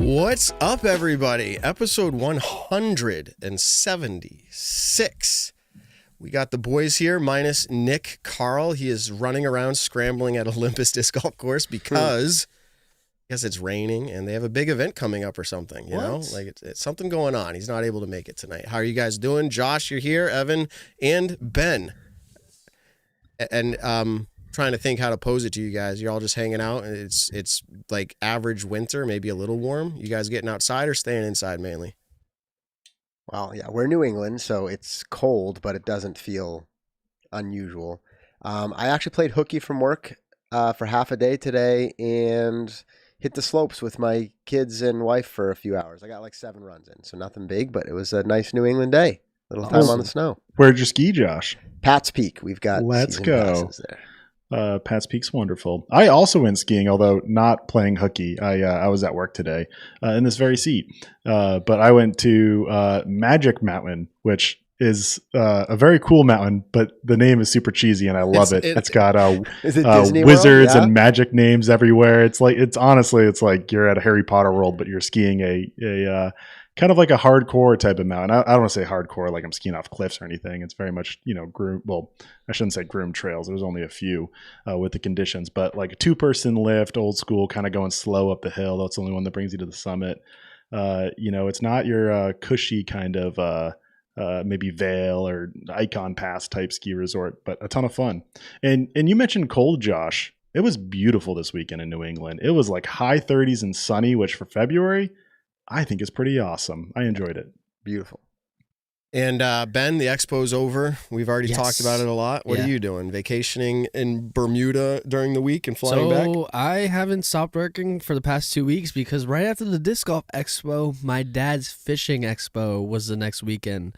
What's up, everybody? Episode 176. We got the boys here, minus Nick Carl. He is running around scrambling at Olympus Disc Golf Course because I guess it's raining and they have a big event coming up or something, you know? Like it's something going on. He's not able to make it tonight. How are you guys doing? Josh, you're here, Evan, and Ben. And trying to think how to pose it to you guys. You're all just hanging out, and it's like average winter, maybe a little warm. You guys getting outside or staying inside mainly? Well, yeah, we're New England, so it's cold, but it doesn't feel unusual. I actually played hooky from work for half a day today and hit the slopes with my kids and wife for a few hours. I got like 7 runs in, so nothing big, but it was a nice New England day. Little time on the snow. Where'd you ski, Josh? Pat's Peak. We've got Let's season go. passes there. Pat's Peak's wonderful. I also went skiing, although not playing hooky. I was at work today in this very seat. But I went to Magic Mountain, which is a very cool mountain, but the name is super cheesy and I love it. It's got wizards and magic names everywhere. It's like it's like you're at a Harry Potter world, but you're skiing a kind of like a hardcore type of mountain. I don't want to say hardcore like I'm skiing off cliffs or anything. It's very much, groomed. Well, I shouldn't say groomed trails. There's only a few with the conditions, but like a 2-person lift, old school, kind of going slow up the hill. That's the only one that brings you to the summit. It's not your cushy kind of maybe Vail or Icon Pass type ski resort, but a ton of fun. And you mentioned cold, Josh. It was beautiful this weekend in New England. It was like high 30s and sunny, which for February, I think is pretty awesome. I enjoyed it. Beautiful. And Ben, the expo's over. We've already talked about it a lot. What are you doing? Vacationing in Bermuda during the week and flying back? So I haven't stopped working for the past 2 weeks because right after the Disc Golf Expo, my dad's fishing expo was the next weekend.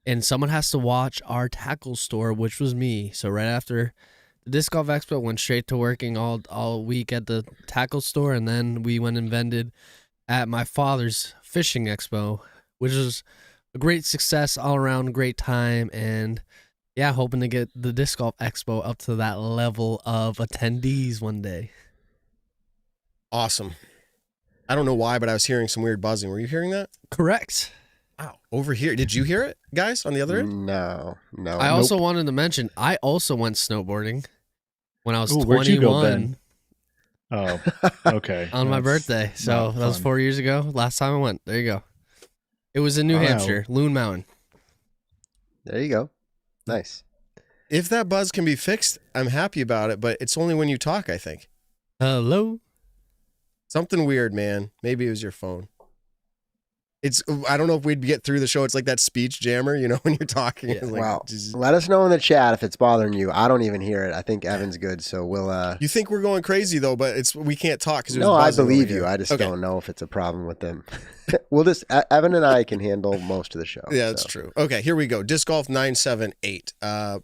And someone has to watch our tackle store, which was me. So right after the Disc Golf Expo, went straight to working all week at the tackle store. And then we went and vended at my father's fishing expo, which was a great success all around, great time, and hoping to get the Disc Golf Expo up to that level of attendees one day. Awesome. I don't know why, but I was hearing some weird buzzing. Were you hearing that? Correct. Wow. Over here. Did you hear it, guys, on the other end? No. I also wanted to mention, I also went snowboarding when I was 21. Where'd you go, Ben? Oh, okay. On my birthday. So that was 4 years ago. Last time I went. There you go. It was in New Hampshire, Loon Mountain. There you go. Nice. If that buzz can be fixed, I'm happy about it, but it's only when you talk, I think. Hello? Something weird, man. Maybe it was your phone. I don't know if we'd get through the show. It's like that speech jammer, when you're talking. Yeah. Like, wow. Let us know in the chat if it's bothering you. I don't even hear it. I think Evan's good, so we'll... You think we're going crazy, though, but we can't talk because No, I believe you. I just don't know if it's a problem with them. Evan and I can handle most of the show. Yeah, that's true. Okay, here we go. Disc Golf 978,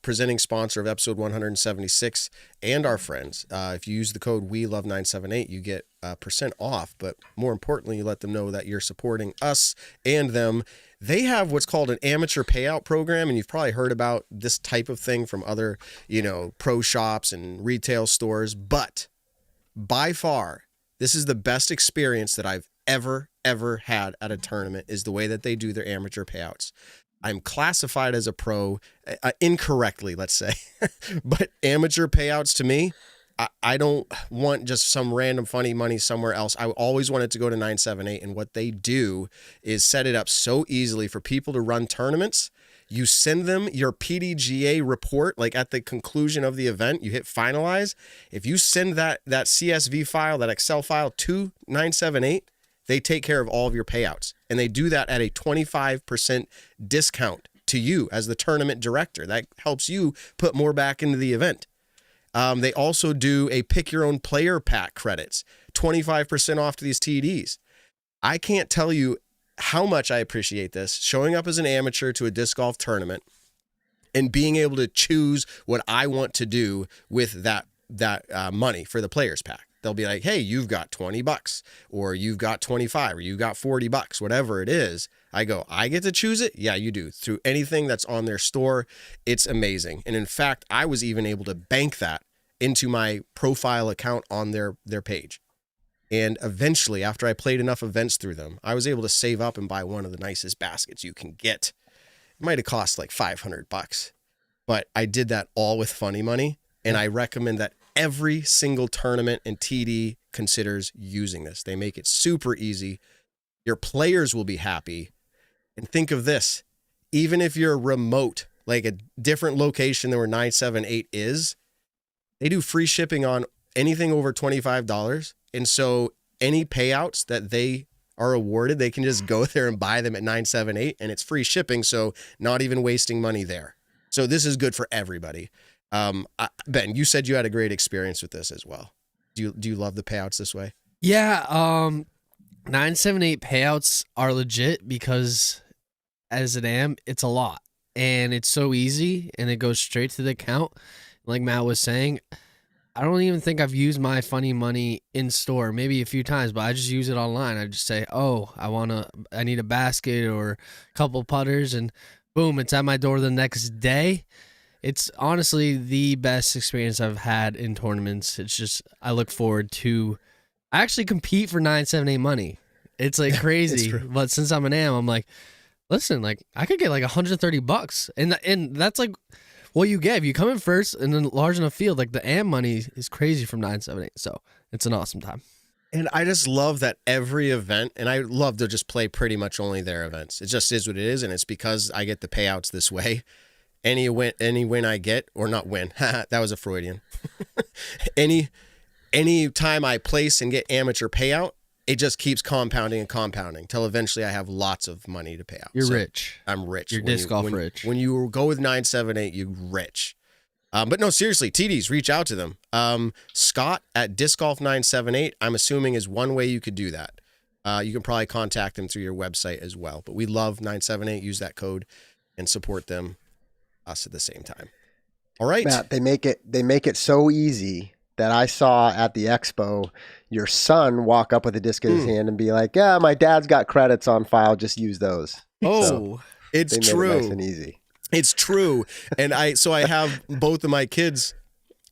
presenting sponsor of episode 176 and our friends. If you use the code WeLove978, you get % off, but more importantly, you let them know that you're supporting us and them. They have what's called an amateur payout program, and you've probably heard about this type of thing from other, pro shops and retail stores, but by far, this is the best experience that I've ever had at a tournament is the way that they do their amateur payouts. I'm classified as a pro incorrectly, let's say, but amateur payouts to me, I don't want just some random funny money somewhere else. I always wanted to go to 978, and what they do is set it up so easily for people to run tournaments. You send them your PDGA report, like at the conclusion of the event, you hit finalize. If you send that CSV file, that Excel file to 978, they take care of all of your payouts, and they do that at a 25% discount to you as the tournament director. That helps you put more back into the event. They also do a pick your own player pack credits, 25% off to these TDs. I can't tell you how much I appreciate this, showing up as an amateur to a disc golf tournament and being able to choose what I want to do with that money for the players pack. They'll be like, hey, you've got $20 or you've got 25 or you've got $40, whatever it is. I go, I get to choose it? Yeah, you do. Through anything that's on their store. It's amazing. And in fact, I was even able to bank that into my profile account on their page. And eventually, after I played enough events through them, I was able to save up and buy one of the nicest baskets you can get. It might have cost like $500, but I did that all with funny money. And I recommend that every single tournament and TD considers using this. They make it super easy. Your players will be happy. And think of this, even if you're remote, like a different location than where 978 is, they do free shipping on anything over $25. And so any payouts that they are awarded, they can just go there and buy them at 978 and it's free shipping. So not even wasting money there. So this is good for everybody. Ben, you said you had a great experience with this as well. Do you love the payouts this way? Yeah. 978 payouts are legit because as an AM, it's a lot and it's so easy and it goes straight to the account. Like Matt was saying, I don't even think I've used my funny money in store, maybe a few times, but I just use it online. I just say, oh, I need a basket or a couple putters, and boom, it's at my door the next day. It's honestly the best experience I've had in tournaments. It's just, I look forward to, I actually compete for 978 money. It's like crazy, but since I'm an AM, I'm like, listen, like I could get like $130, and that's like what you get if you come in first in a large enough field. Like the AM money is crazy from 978, so it's an awesome time. And I just love that every event, and I love to just play pretty much only their events. It just is what it is, and it's because I get the payouts this way. Any win I get, or not win, that was a Freudian. any time I place and get amateur payout, it just keeps compounding and compounding till eventually I have lots of money to pay out. You're rich. I'm rich. You're disc golf rich. When you go with 978, you're rich. But no, seriously, TDs, reach out to them. Scott at Disc Golf 978, I'm assuming is one way you could do that. You can probably contact them through your website as well. But we love 978. Use that code and support them, us at the same time. All right. Matt, they make it so easy that I saw at the expo your son walk up with a disc in his hand and be like, yeah, my dad's got credits on file, just use those. Oh, so it's they true. made it nice and easy. It's true. And I have both of my kids,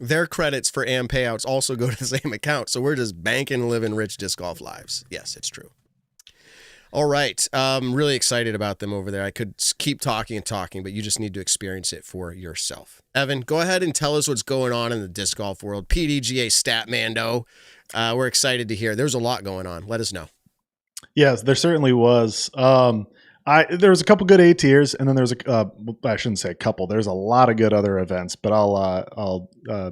their credits for AM payouts also go to the same account. So we're just banking and living rich disc golf lives. Yes, it's true. All right. I'm really excited about them over there. I could keep talking and talking, but you just need to experience it for yourself. Evan, go ahead and tell us what's going on in the disc golf world. PDGA Statmando. We're excited to hear. There's a lot going on. Let us know. Yes, there certainly was. There was a couple good A tiers, and then there's I shouldn't say a couple. There's a lot of good other events, but I'll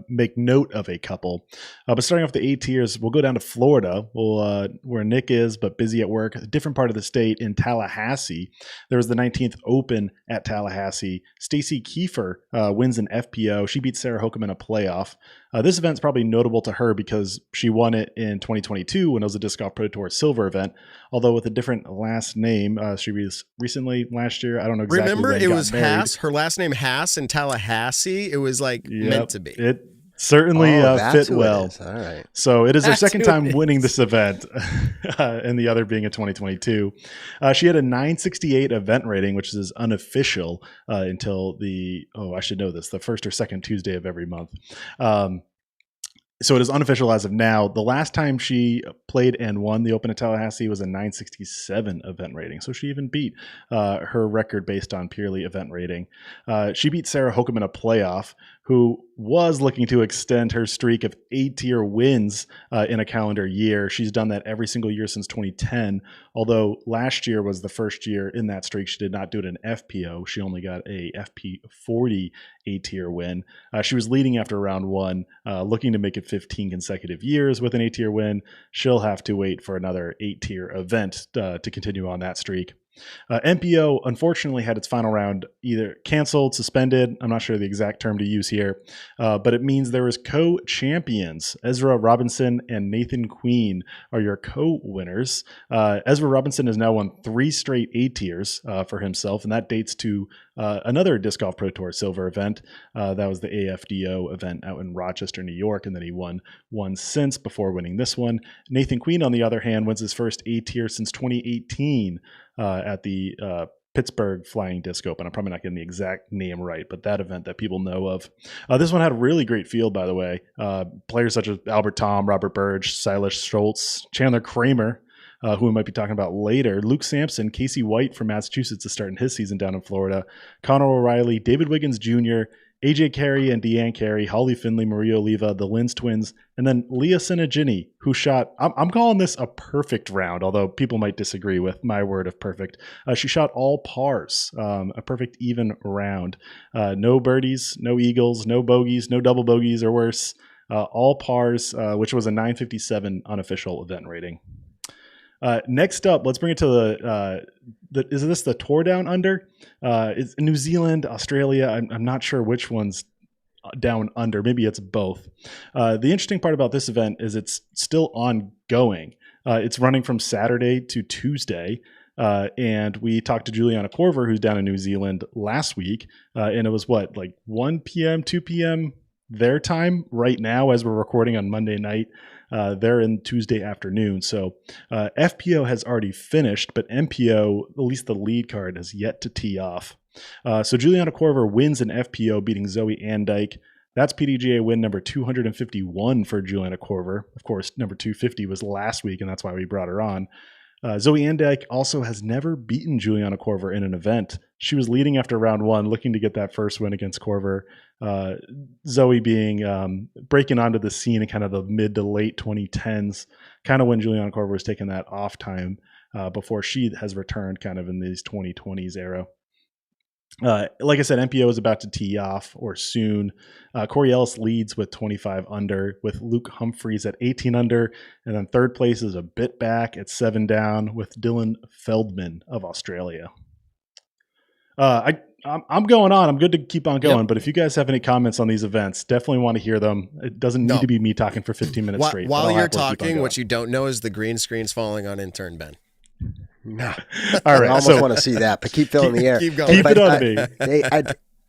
make note of a couple. But starting off the A tiers, we'll go down to Florida, where Nick is, but busy at work. A different part of the state in Tallahassee. There was the 19th Open at Tallahassee. Stacy Kiefer wins an FPO. She beat Sarah Hokum in a playoff. This event's probably notable to her because she won it in 2022 when it was a Disc Golf Pro Tour Silver event, although with a different last name. She was recently last year. I don't know exactly. Remember, when it was married. Haas. Her last name Haas in Tallahassee. It was like meant to be. It certainly fit well. All right. So it is her That's second who time it winning is. this event, and the other being in 2022. She had a 968 event rating, which is unofficial until I should know this, the first or second Tuesday of every month. So it is unofficial as of now. The last time she played and won the Open at Tallahassee was a 967 event rating. So she even beat her record based on purely event rating. She beat Sarah Hokum in a playoff, who was looking to extend her streak of A-tier wins in a calendar year. She's done that every single year since 2010, although last year was the first year in that streak she did not do it in FPO. She only got a FP40 A-tier win. She was leading after round one, looking to make it 15 consecutive years with an A-tier win. She'll have to wait for another 8-tier event to continue on that streak. MPO unfortunately had its final round either canceled, suspended. I'm not sure the exact term to use here, but it means there was co-champions. Ezra Robinson and Nathan Queen are your co-winners. Ezra Robinson has now won 3 straight A tiers for himself, and that dates to another Disc Golf Pro Tour Silver event. That was the AFDO event out in Rochester, New York, and then he won one since before winning this one. Nathan Queen, on the other hand, wins his first A tier since 2018. At the Pittsburgh Flying Disc Open. I'm probably not getting the exact name right, but that event that people know of. This one had a really great field, by the way. Players such as Albert Tom, Robert Burge, Silas Schultz, Chandler Kramer, who we might be talking about later, Luke Sampson, Casey White from Massachusetts is starting his season down in Florida, Connor O'Reilly, David Wiggins Jr., AJ Carey and Deanne Carey, Holly Finley, Maria Oliva, the Linz twins, and then Leah Sinagini, who shot, I'm calling this a perfect round, although people might disagree with my word of perfect. She shot all pars, a perfect even round. No birdies, no eagles, no bogeys, no double bogeys or worse. All pars, which was a 957 unofficial event rating. Next up, let's bring it to is this the Tour Down Under? It's New Zealand, Australia. I'm not sure which one's down under. Maybe it's both. The interesting part about this event is it's still ongoing. It's running from Saturday to Tuesday. And we talked to Juliana Korver, who's down in New Zealand last week. And it was like 1 p.m., 2 p.m. their time right now as we're recording on Monday night. They're in Tuesday afternoon. So FPO has already finished, but MPO, at least the lead card, has yet to tee off. So Juliana Korver wins an FPO, beating Zoe Andyke. That's PDGA win number 251 for Juliana Korver. Of course, number 250 was last week, and that's why we brought her on. Zoe Andyke also has never beaten Juliana Korver in an event. She was leading after round one, looking to get that first win against Korver. Zoe being breaking onto the scene in kind of the mid to late 2010s, kind of when Juliana Korver was taking that off time before she has returned kind of in these 2020s era. Like I said, MPO is about to tee off or soon. Corey Ellis leads with 25 under, with Luke Humphreys at 18 under, and then third place is a bit back at 7 down with Dylan Feldman of Australia. I'm going on. I'm good to keep on going, but if you guys have any comments on these events, definitely want to hear them. It doesn't need to be me talking for 15 minutes straight. While you're talking, what you don't know is the green screen's falling on intern Ben. No. All right. I almost want to see that, but keep filling the air. Keep going. Keep it on me.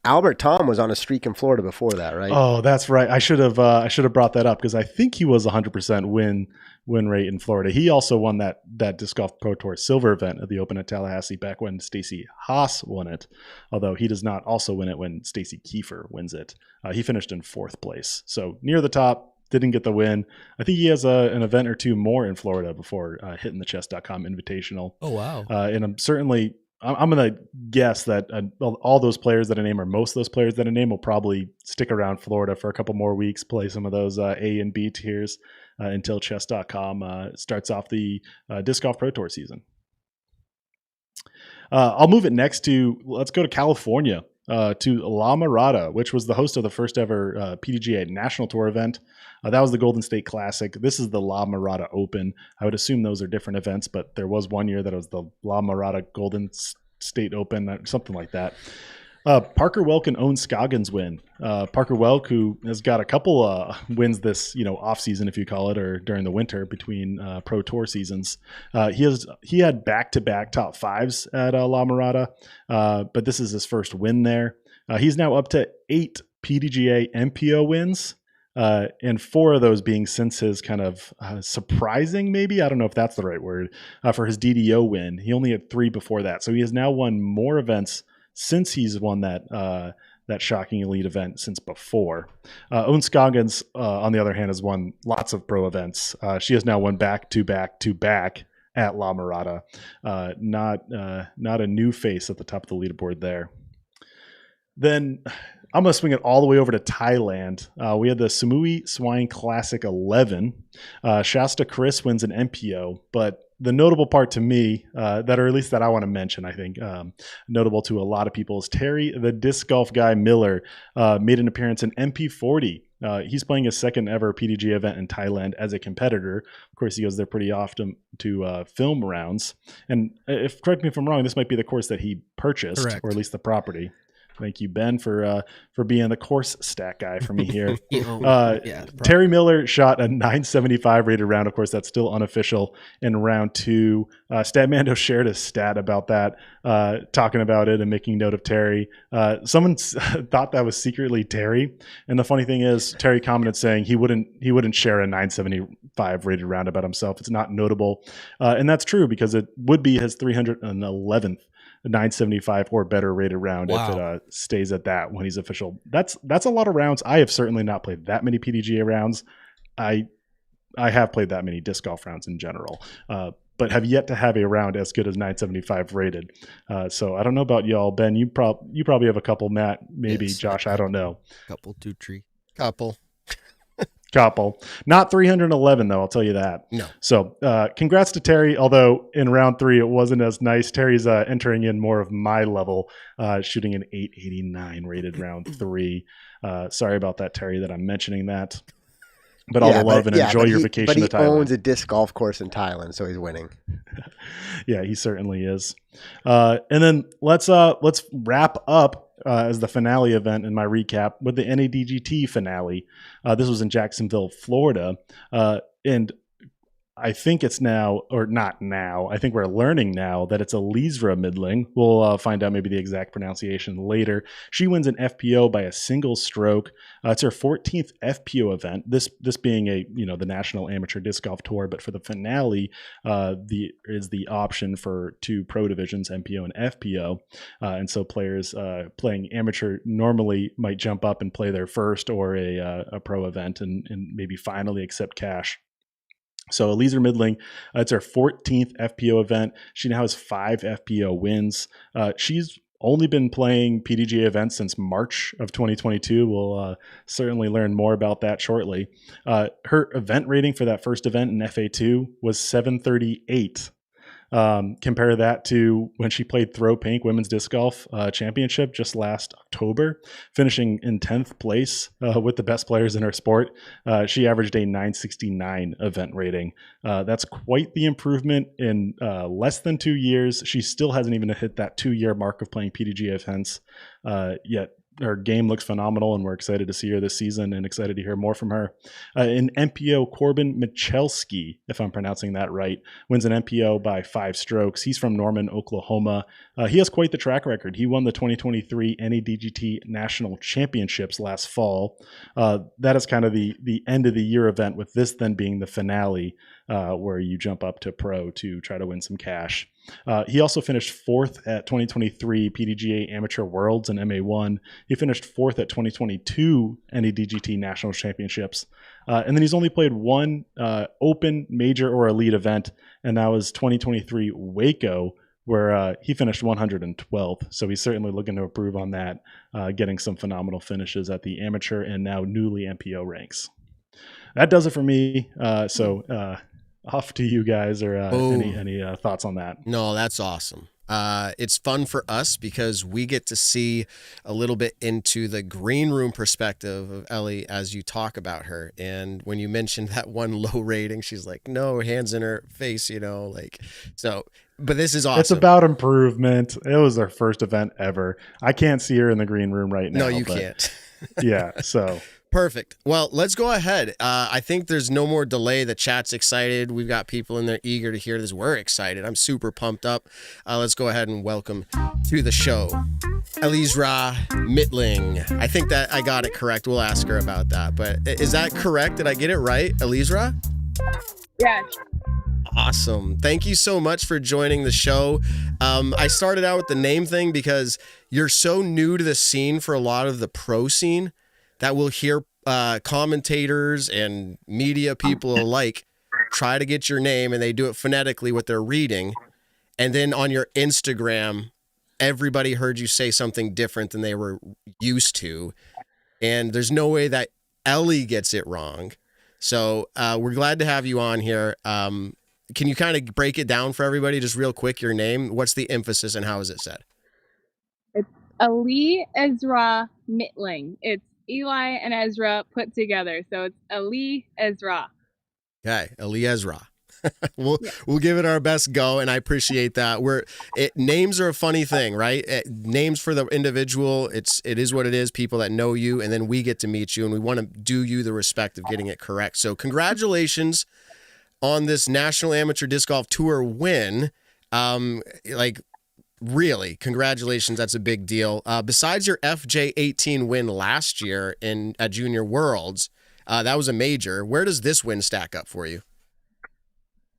Albert Tom was on a streak in Florida before that, right? Oh, that's right. I should have brought that up because I think he was 100% win rate in Florida. He also won that Disc Golf Pro Tour silver event at the Open at Tallahassee back when Stacy Haas won it, although he does not also win it when Stacy Kiefer wins it. He finished in 4th place, so near the top. Didn't get the win. I think he has an event or two more in Florida before hitting the chess.com invitational. Oh, wow. And I'm going to guess that all those players that I name, or most of those players that I name, will probably stick around Florida for a couple more weeks, play some of those A and B tiers until chess.com starts off the Disc Golf Pro Tour season. I'll move it next let's go to California. To La Mirada, which was the host of the first ever PDGA National Tour event. That was the Golden State Classic. This is the La Mirada Open. I would assume those are different events, but there was one year that it was the La Mirada Golden State Open, something like that. Parker Welk and Owen Scoggins win. Parker Welk, who has got a couple wins this off season, if you call it, or during the winter between Pro Tour seasons. He had back-to-back top 5s at La Mirada, but this is his first win there. He's now up to 8 PDGA MPO wins, and 4 of those being since his kind of surprising, maybe, I don't know if that's the right word, for his DDO win. He only had 3 before that, so he has now won more events since he's won that shocking elite event since before. Owen Scoggins, on the other hand, has won lots of pro events. She has now won back-to-back at La Mirada. Not a new face at the top of the leaderboard there. Then I'm going to swing it all the way over to Thailand. We had the Samui Swine Classic 11. Shasta Chris wins an MPO, but the notable part to me, that or at least that I want to mention, I think, notable to a lot of people, is Terry, the disc golf guy Miller, made an appearance in MP40. He's playing his second ever PDG event in Thailand as a competitor. Of course, he goes there pretty often to film rounds. And correct me if I'm wrong, this might be the course that he purchased, Correct. or at least the property. Thank you, Ben, for being the course stat guy for me here. Terry Miller shot a 975 rated round. Of course, that's still unofficial in round 2. Statmando shared a stat about that, talking about it and making note of Terry. Someone thought that was secretly Terry, and the funny thing is, Terry commented saying he wouldn't share a 975 rated round about himself. It's not notable, and that's true because it would be his 311th 975 or better rated round if it stays at that when he's official. That's a lot of rounds. I have certainly not played that many PDGA rounds. I have played that many disc golf rounds in general, but have yet to have a round as good as 975 rated. So I don't know about y'all. Ben, you probably have a couple. Matt, maybe. Yes. Josh, I don't know. Couple, 2, 3. Couple. Not 311 though, I'll tell you that. No. So congrats to Terry, although in round 3 it wasn't as nice. Terry's entering in more of my level, shooting an 889 rated round 3. Sorry about that, Terry, that I'm mentioning that. But all the love and enjoy your vacation to Thailand. But he owns a disc golf course in Thailand, so he's winning. Yeah, he certainly is. And then let's wrap up as the finale event in my recap with the NADGT finale. This was in Jacksonville, Florida. And I think it's now, or not now, I think we're learning now that it's Eliezra Midtlyng. We'll find out maybe the exact pronunciation later. She wins an FPO by a single stroke. It's her 14th FPO event, this being the National Amateur Disc Golf Tour, but for the finale, is the option for 2 pro divisions, MPO and FPO. And so players playing amateur normally might jump up and play their first or a pro event and maybe finally accept cash. So Eliezra Midtlyng, it's her 14th FPO event. She now has 5 FPO wins. She's only been playing PDGA events since March of 2022. We'll certainly learn more about that shortly. Her event rating for that first event in FA2 was 738. Compare that to when she played Throw Pink Women's Disc Golf Championship just last October, finishing in 10th place with the best players in her sport. She averaged a 969 event rating. That's quite the improvement in less than 2 years. She still hasn't even hit that 2-year mark of playing PDGA events yet. Her game looks phenomenal, and we're excited to see her this season and excited to hear more from her. In MPO, Corbin Michalski, if I'm pronouncing that right, wins an MPO by 5 strokes. He's from Norman, Oklahoma. He has quite the track record. He won the 2023 NADGT National Championships last fall. That is kind of the end of the year event, with this then being the finale, where you jump up to pro to try to win some cash. He also finished 4th at 2023 PDGA Amateur Worlds and MA1. He finished 4th at 2022 NADGT National Championships. And then he's only played 1 open, major, or elite event, and that was 2023 Waco, where he finished 112th. So he's certainly looking to improve on that, getting some phenomenal finishes at the amateur and now newly MPO ranks. That does it for me. Off to you guys, or any thoughts on that? No, that's awesome. It's fun for us because we get to see a little bit into the green room perspective of Ellie as you talk about her. And when you mentioned that one low rating, she's like, no, hands in her face, so. But this is awesome. It's about improvement. It was our first event ever. I can't see her in the green room right now. No, you can't. Yeah, so. Perfect. Well, let's go ahead. I think there's no more delay. The chat's excited. We've got people in there eager to hear this. We're excited. I'm super pumped up. Let's go ahead and welcome to the show Eliezra Midtlyng. I think that I got it correct. We'll ask her about that. But is that correct? Did I get it right, Eliezra? Yes. Awesome. Thank you so much for joining the show. I started out with the name thing because you're so new to the scene for a lot of the pro scene that we'll hear commentators and media people alike try to get your name, and they do it phonetically what they're reading. And then on your Instagram, everybody heard you say something different than they were used to. And there's no way that Ellie gets it wrong. So we're glad to have you on here. Can you kind of break it down for everybody, just real quick, your name? What's the emphasis and how is it said? It's Eliezra Midtlyng. It's Eli and Ezra put together. So it's Eliezra. Okay, Eliezra. We'll give it our best go, and I appreciate that. Names are a funny thing, right? Names for the individual, it is what it is, people that know you, and then we get to meet you, and we want to do you the respect of getting it correct. So congratulations on this National Amateur Disc Golf Tour win. Really, congratulations. That's a big deal. Besides your FJ18 win last year at Junior Worlds, that was a major. Where does this win stack up for you?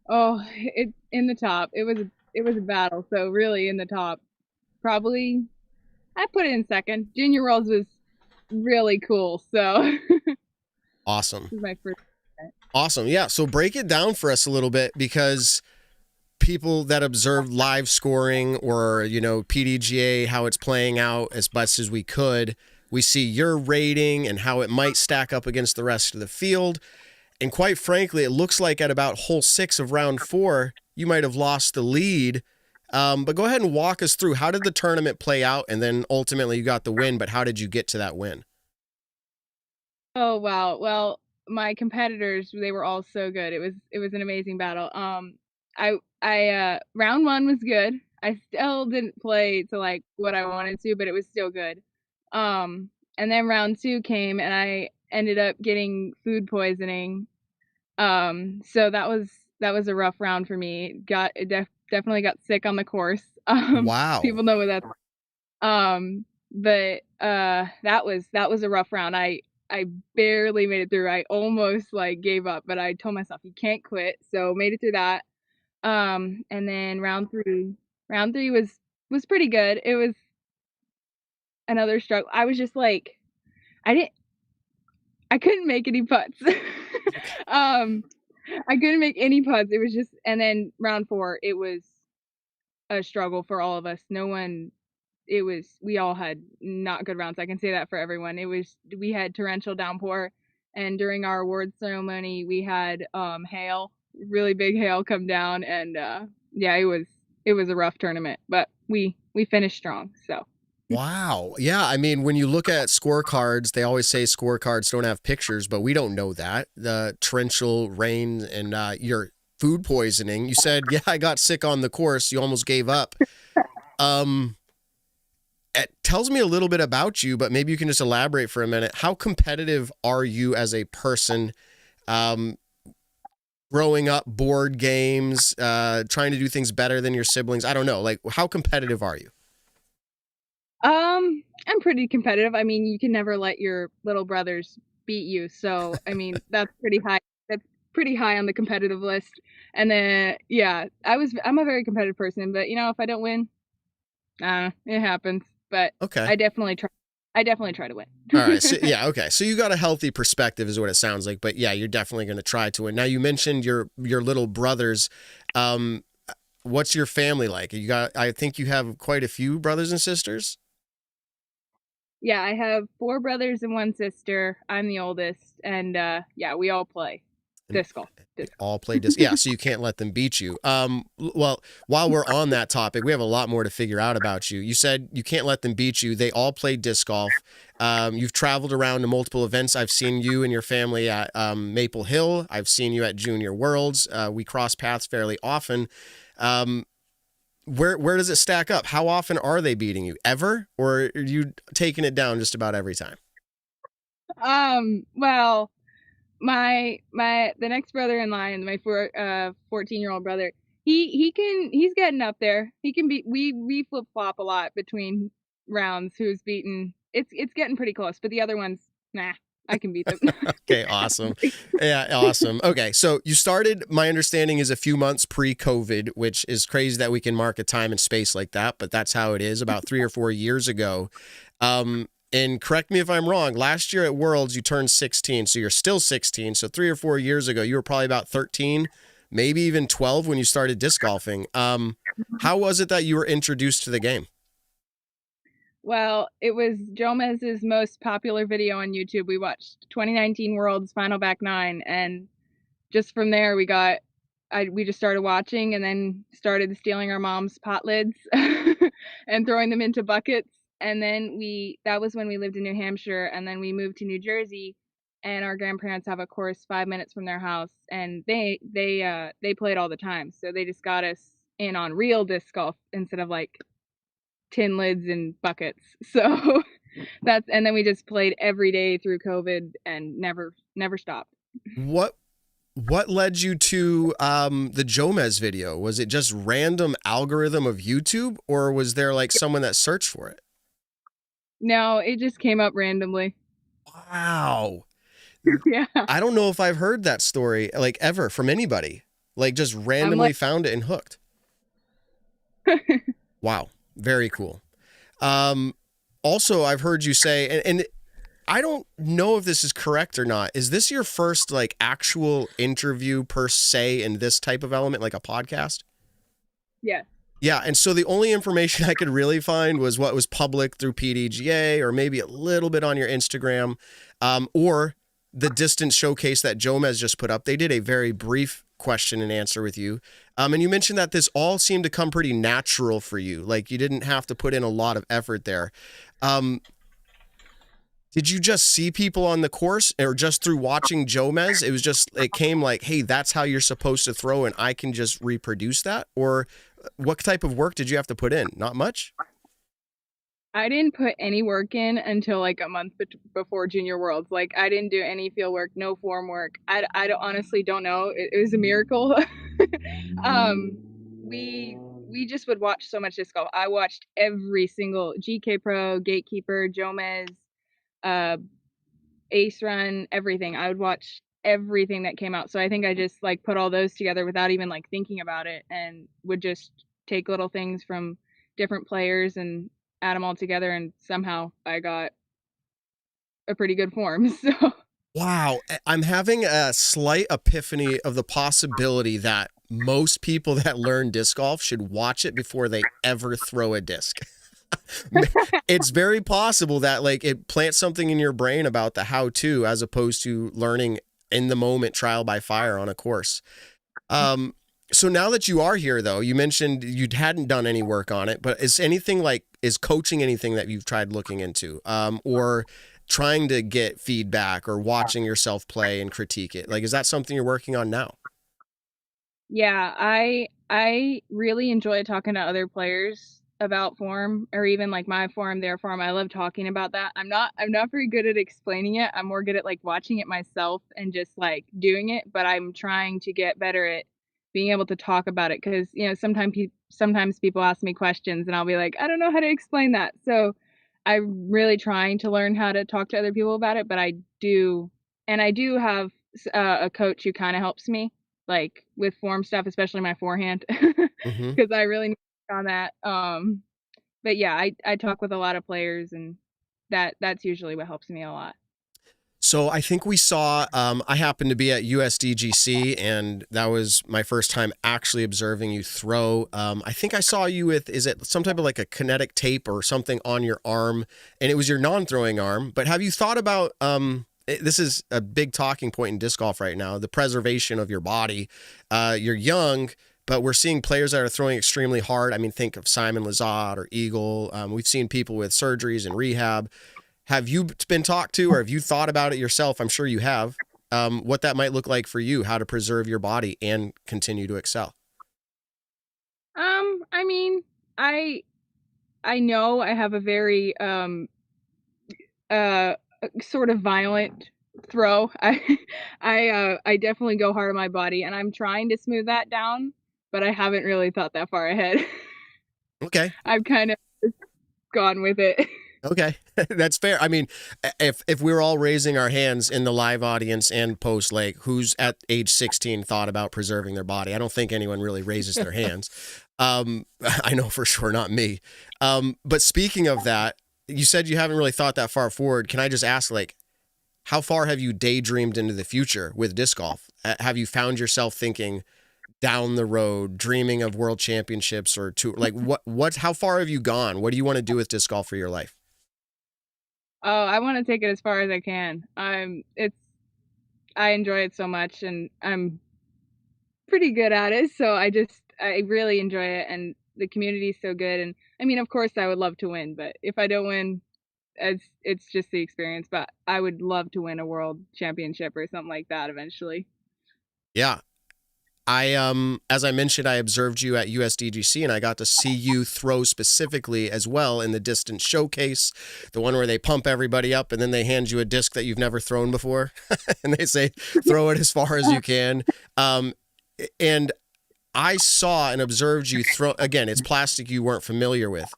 Oh, it's in the top. It was a battle. So really in the top. probably, I put it in second. Junior Worlds was really cool. So Awesome. this is my first. Awesome. Yeah. So break it down for us a little bit, because people that observed live scoring or, PDGA, how it's playing out as best as we could, we see your rating and how it might stack up against the rest of the field. And quite frankly, it looks like at about hole 6 of round 4, you might have lost the lead. But go ahead and walk us through, how did the tournament play out? And then ultimately you got the win, but how did you get to that win? Oh, wow. Well, my competitors, they were all so good. It was an amazing battle. I round 1 was good. I still didn't play to like what I wanted to, but it was still good. And then round 2 came and I ended up getting food poisoning. So that was a rough round for me. Definitely got sick on the course. Wow. People know what that's. But that was a rough round. I barely made it through. I almost like gave up, but I told myself you can't quit. So made it through that. And then round 3 was pretty good. It was another struggle. I was just like, I couldn't make any putts. I couldn't make any putts. It was just, and then round 4, it was a struggle for all of us. We all had not good rounds. I can say that for everyone. We had torrential downpour, and during our awards ceremony, we had hail, really big hail come down, and yeah, it was a rough tournament, but we finished strong. So. Wow. Yeah. I mean, when you look at scorecards, they always say scorecards don't have pictures, but we don't know that. The torrential rain and your food poisoning. You said, yeah, I got sick on the course. You almost gave up. It tells me a little bit about you, but maybe you can just elaborate for a minute. How competitive are you as a person? Growing up, board games, trying to do things better than your siblings. I don't know. Like, how competitive are you? I'm pretty competitive. I mean, you can never let your little brothers beat you. So, I mean, that's pretty high. That's pretty high on the competitive list. And then, yeah, I'm a very competitive person, but if I don't win, it happens. But okay. I definitely try to win. All right. So, yeah. Okay. So you got a healthy perspective is what it sounds like, but yeah, you're definitely going to try to win. Now you mentioned your little brothers. What's your family like? I think you have quite a few brothers and sisters. Yeah, I have 4 brothers and 1 sister. I'm the oldest, and yeah, we all play disc golf. All play disc. Yeah, so you can't let them beat you. Well, while we're on that topic, we have a lot more to figure out about you. You said you can't let them beat you. They all play disc golf. You've traveled around to multiple events. I've seen you and your family at Maple Hill. I've seen you at Junior Worlds. We cross paths fairly often. Where does it stack up? How often are they beating you? Ever? Or are you taking it down just about every time? Well, the next brother in line, my 14-year-old brother, he's getting up there. He can beat, we flip flop a lot between rounds who's beaten. It's getting pretty close, but the other ones, nah, I can beat them. Okay, awesome. Yeah, awesome. Okay, so you started, my understanding is a few months pre-COVID, which is crazy that we can mark a time and space like that, but that's how it is, about 3 or 4 years ago. And correct me if I'm wrong, last year at Worlds, you turned 16, so you're still 16. So 3 or 4 years ago, you were probably about 13, maybe even 12 when you started disc golfing. How was it that you were introduced to the game? Well, it was Jomez's most popular video on YouTube. We watched 2019 Worlds Final Back 9, and just from there we just started watching, and then started stealing our mom's pot lids and throwing them into buckets. And then that was when we lived in New Hampshire, and then we moved to New Jersey, and our grandparents have a course 5 minutes from their house, and they played all the time. So they just got us in on real disc golf instead of like tin lids and buckets. So and then we just played every day through COVID and never stopped. What led you to the Jomez video? Was it just random algorithm of YouTube, or was there like someone that searched for it? No, it just came up randomly. Wow. Yeah. I don't know if I've heard that story like ever from anybody. Like just randomly found it and hooked. Wow. Very cool. Also, I've heard you say, and I don't know if this is correct or not. Is this your first like actual interview per se in this type of element, like a podcast? Yeah. Yeah, and so the only information I could really find was what was public through PDGA, or maybe a little bit on your Instagram, or the distance showcase that Jomez just put up. They did a very brief question and answer with you. And you mentioned that this all seemed to come pretty natural for you. Like you didn't have to put in a lot of effort there. Did you just see people on the course, or just through watching Jomez, it came like, hey, that's how you're supposed to throw and I can just reproduce that? Or what type of work did you have to put in? Not much? I didn't put any work in until like a month before Junior Worlds. Like I didn't do any field work, no form work. Honestly don't know. It was a miracle. We just would watch so much disc golf. I watched every single GK Pro, Gatekeeper, Jomez, Ace Run, everything. I would watch everything that came out. So I think I just like put all those together without even like thinking about it, and would just take little things from different players and add them all together, and somehow I got a pretty good form. So wow, I'm having a slight epiphany of the possibility that most people that learn disc golf should watch it before they ever throw a disc. It's very possible that like it plants something in your brain about the how-to, as opposed to learning in the moment, trial by fire on a course. So now that you are here, though, you mentioned you hadn't done any work on it, but is coaching anything that you've tried looking into, or trying to get feedback, or watching yourself play and critique it? Like, is that something you're working on now? Yeah, I really enjoy talking to other players about form, or even like my form, their form. I love talking about that. I'm not very good at explaining it. I'm more good at like watching it myself and just like doing it, but I'm trying to get better at being able to talk about it, because sometimes people ask me questions and I'll be like, I don't know how to explain that. So I'm really trying to learn how to talk to other people about it, but I do have a coach who kind of helps me like with form stuff, especially my forehand, because I really need to work on that. But yeah, I talk with a lot of players, and that's usually what helps me a lot. So I think we saw, I happened to be at USDGC, and that was my first time actually observing you throw. I think I saw you with, is it some type of like a kinetic tape or something on your arm, and it was your non-throwing arm. But have you thought about, this is a big talking point in disc golf right now, the preservation of your body. You're young, but we're seeing players that are throwing extremely hard. I mean, think of Simon Lizotte or Eagle. We've seen people with surgeries and rehab. Have you been talked to, or have you thought about it yourself? I'm sure you have. What that might look like for you, how to preserve your body and continue to excel. I mean, I know I have a very sort of violent throw. I definitely go hard on my body, and I'm trying to smooth that down, but I haven't really thought that far ahead. Okay. I've kind of gone with it. Okay, that's fair. I mean, if we were all raising our hands in the live audience and post, like, who's at age 16 thought about preserving their body? I don't think anyone really raises their hands. I know for sure not me. But speaking of that, you said you haven't really thought that far forward. Can I just ask, like, how far have you daydreamed into the future with disc golf? Have you found yourself thinking down the road, dreaming of world championships or like how far have you gone? What do you want to do with disc golf for your life? Oh, I want to take it as far as I can. I enjoy it so much, and I'm pretty good at it. So I really enjoy it, and the community is so good. And I mean, of course I would love to win, but if I don't win, it's just the experience. But I would love to win a world championship or something like that eventually. Yeah. As I mentioned, I observed you at USDGC, and I got to see you throw specifically as well in the distance showcase, the one where they pump everybody up and then they hand you a disc that you've never thrown before and they say, throw it as far as you can. And I saw and observed you throw, again, it's plastic you weren't familiar with,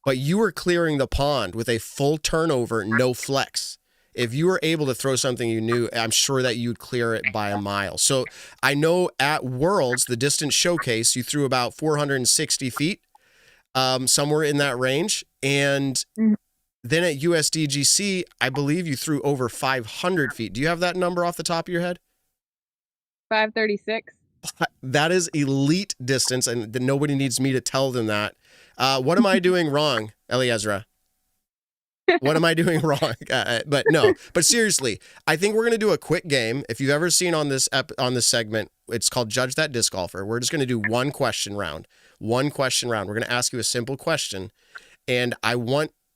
but you were clearing the pond with a full turnover, no flex. If you were able to throw something you knew, I'm sure that you'd clear it by a mile. So I know at Worlds, the distance showcase, you threw about 460 feet. somewhere in that range. And Mhm. then at USDGC, I believe you threw over 500 feet. Do you have that number off the top of your head? 536. That is elite distance, and nobody needs me to tell them that. What am I doing wrong, Eliezra? What am I doing wrong? But no. But seriously, I think we're going to do a quick game. If you've ever seen on this segment, it's called Judge That Disc Golfer. We're just going to do one question round. One question round. We're going to ask you a simple question, and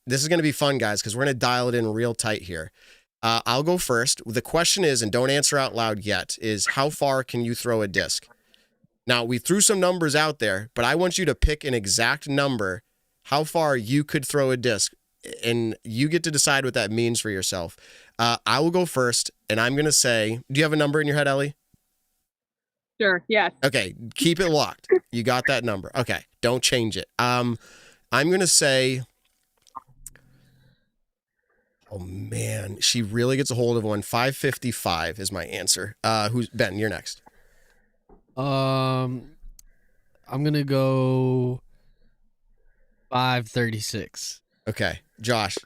this is going to be fun, guys, because we're going to dial it in real tight here. I'll go first. The question is, and don't answer out loud yet, is how far can you throw a disc? Now, we threw some numbers out there, but I want you to pick an exact number, how far you could throw a disc, and you get to decide what that means for yourself. I will go first, and I'm going to say, do you have a number in your head, Ellie? Sure, yes. Okay, keep it locked. You got that number. Okay, don't change it. I'm going to say... Oh man, she really gets a hold of one. 555 is my answer. Who's Ben? You're next. I'm gonna go 536. Okay, Josh.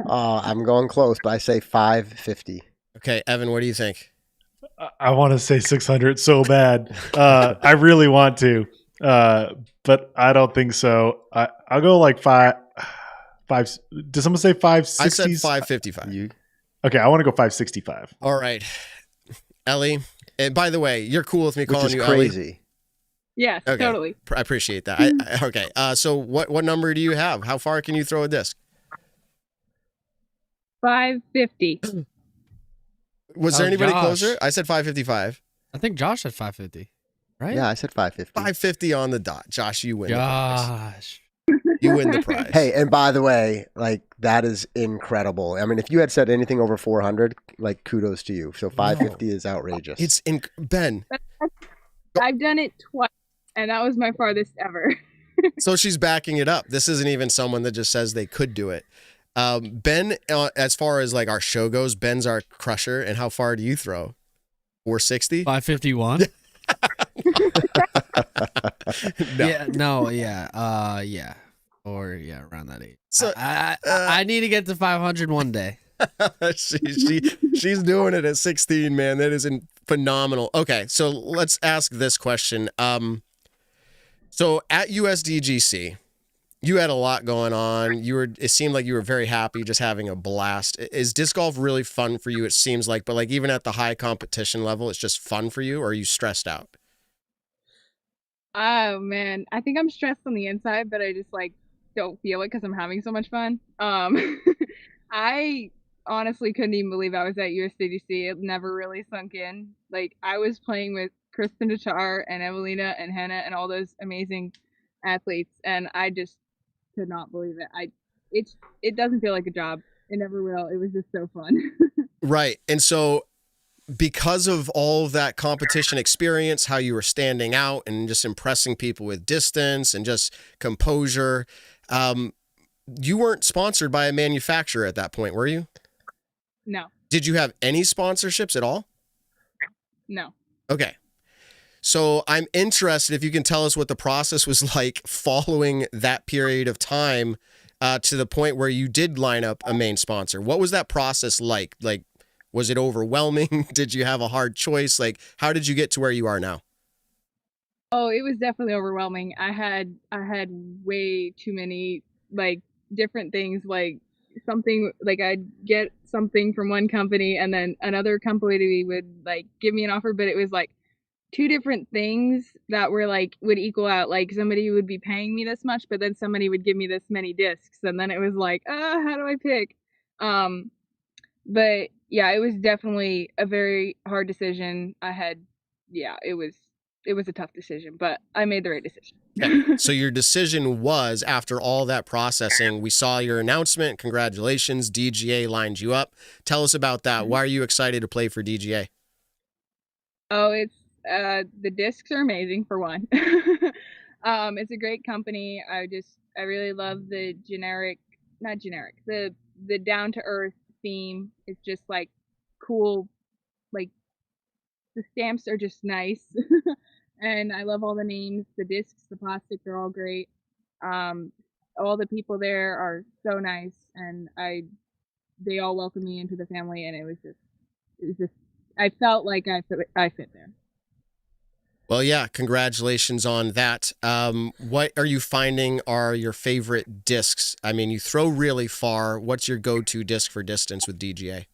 I'm going close, but I say 550. Okay, Evan, what do you think? I want to say 600 so bad. I really want to, but I don't think so. I'll go like five. Did someone say 560? I said 555. Okay, I want to go 565. All right, Ellie. And by the way, you're cool with me calling you crazy. Ellie? Yes, Okay. totally. I appreciate that. Okay. So what number do you have? How far can you throw a disc? 550. Was there anybody Josh. closer? I said 555. I think Josh had 550, right? Yeah, I said 550. 550 on the dot. Josh, you win. Josh. You win the prize. Hey, and by the way, like that is incredible. I mean, if you had said anything over 400, like kudos to you. So 550 is outrageous. It's Ben. I've done it twice, and that was my farthest ever. So she's backing it up. This isn't even someone that just says they could do it. Ben, as far as like our show goes, Ben's our crusher. And how far do you throw? 460? 551. No. Yeah, no, yeah. Yeah. Or yeah, around that age. So I need to get to 500 one day. she's doing it at 16, man. That is phenomenal. Okay, so let's ask this question. So at USDGC, you had a lot going on. It seemed like you were very happy, just having a blast. Is disc golf really fun for you? It seems like, but like even at the high competition level, it's just fun for you, or are you stressed out? Oh man, I think I'm stressed on the inside, but I just like don't feel it because I'm having so much fun. I honestly couldn't even believe I was at USDGC. It never really sunk in. Like I was playing with Kristen Dachar and Evelina and Hannah and all those amazing athletes, and I just could not believe it. It doesn't feel like a job. It never will. It was just so fun. Right. And so because of all of that competition experience, how you were standing out and just impressing people with distance and just composure, you weren't sponsored by a manufacturer at that point, were you? No. Did you have any sponsorships at all? No. Okay. So I'm interested if you can tell us what the process was like following that period of time to the point where you did line up a main sponsor. What was that process like? Like, was it overwhelming? Did you have a hard choice? Like, how did you get to where you are now? Oh, it was definitely overwhelming. I had way too many like different things, like something like I'd get something from one company and then another company would like give me an offer, but it was like two different things that were like would equal out. Like somebody would be paying me this much, but then somebody would give me this many discs, and then it was like, how do I pick? But yeah, it was definitely a very hard decision. It was a tough decision, but I made the right decision. Okay. So your decision was, after all that processing, we saw your announcement. Congratulations, DGA lined you up. Tell us about that. Why are you excited to play for DGA? Oh, it's the discs are amazing for one. It's a great company. I really love the the down to earth theme. It's just like cool, like the stamps are just nice. And I love all the names, the discs, the plastic, they're all great. All the people there are so nice, and they all welcomed me into the family, and it was just I felt like I fit there. Well, yeah, congratulations on that. What are you finding are your favorite discs? I mean, you throw really far. What's your go-to disc for distance with DGA?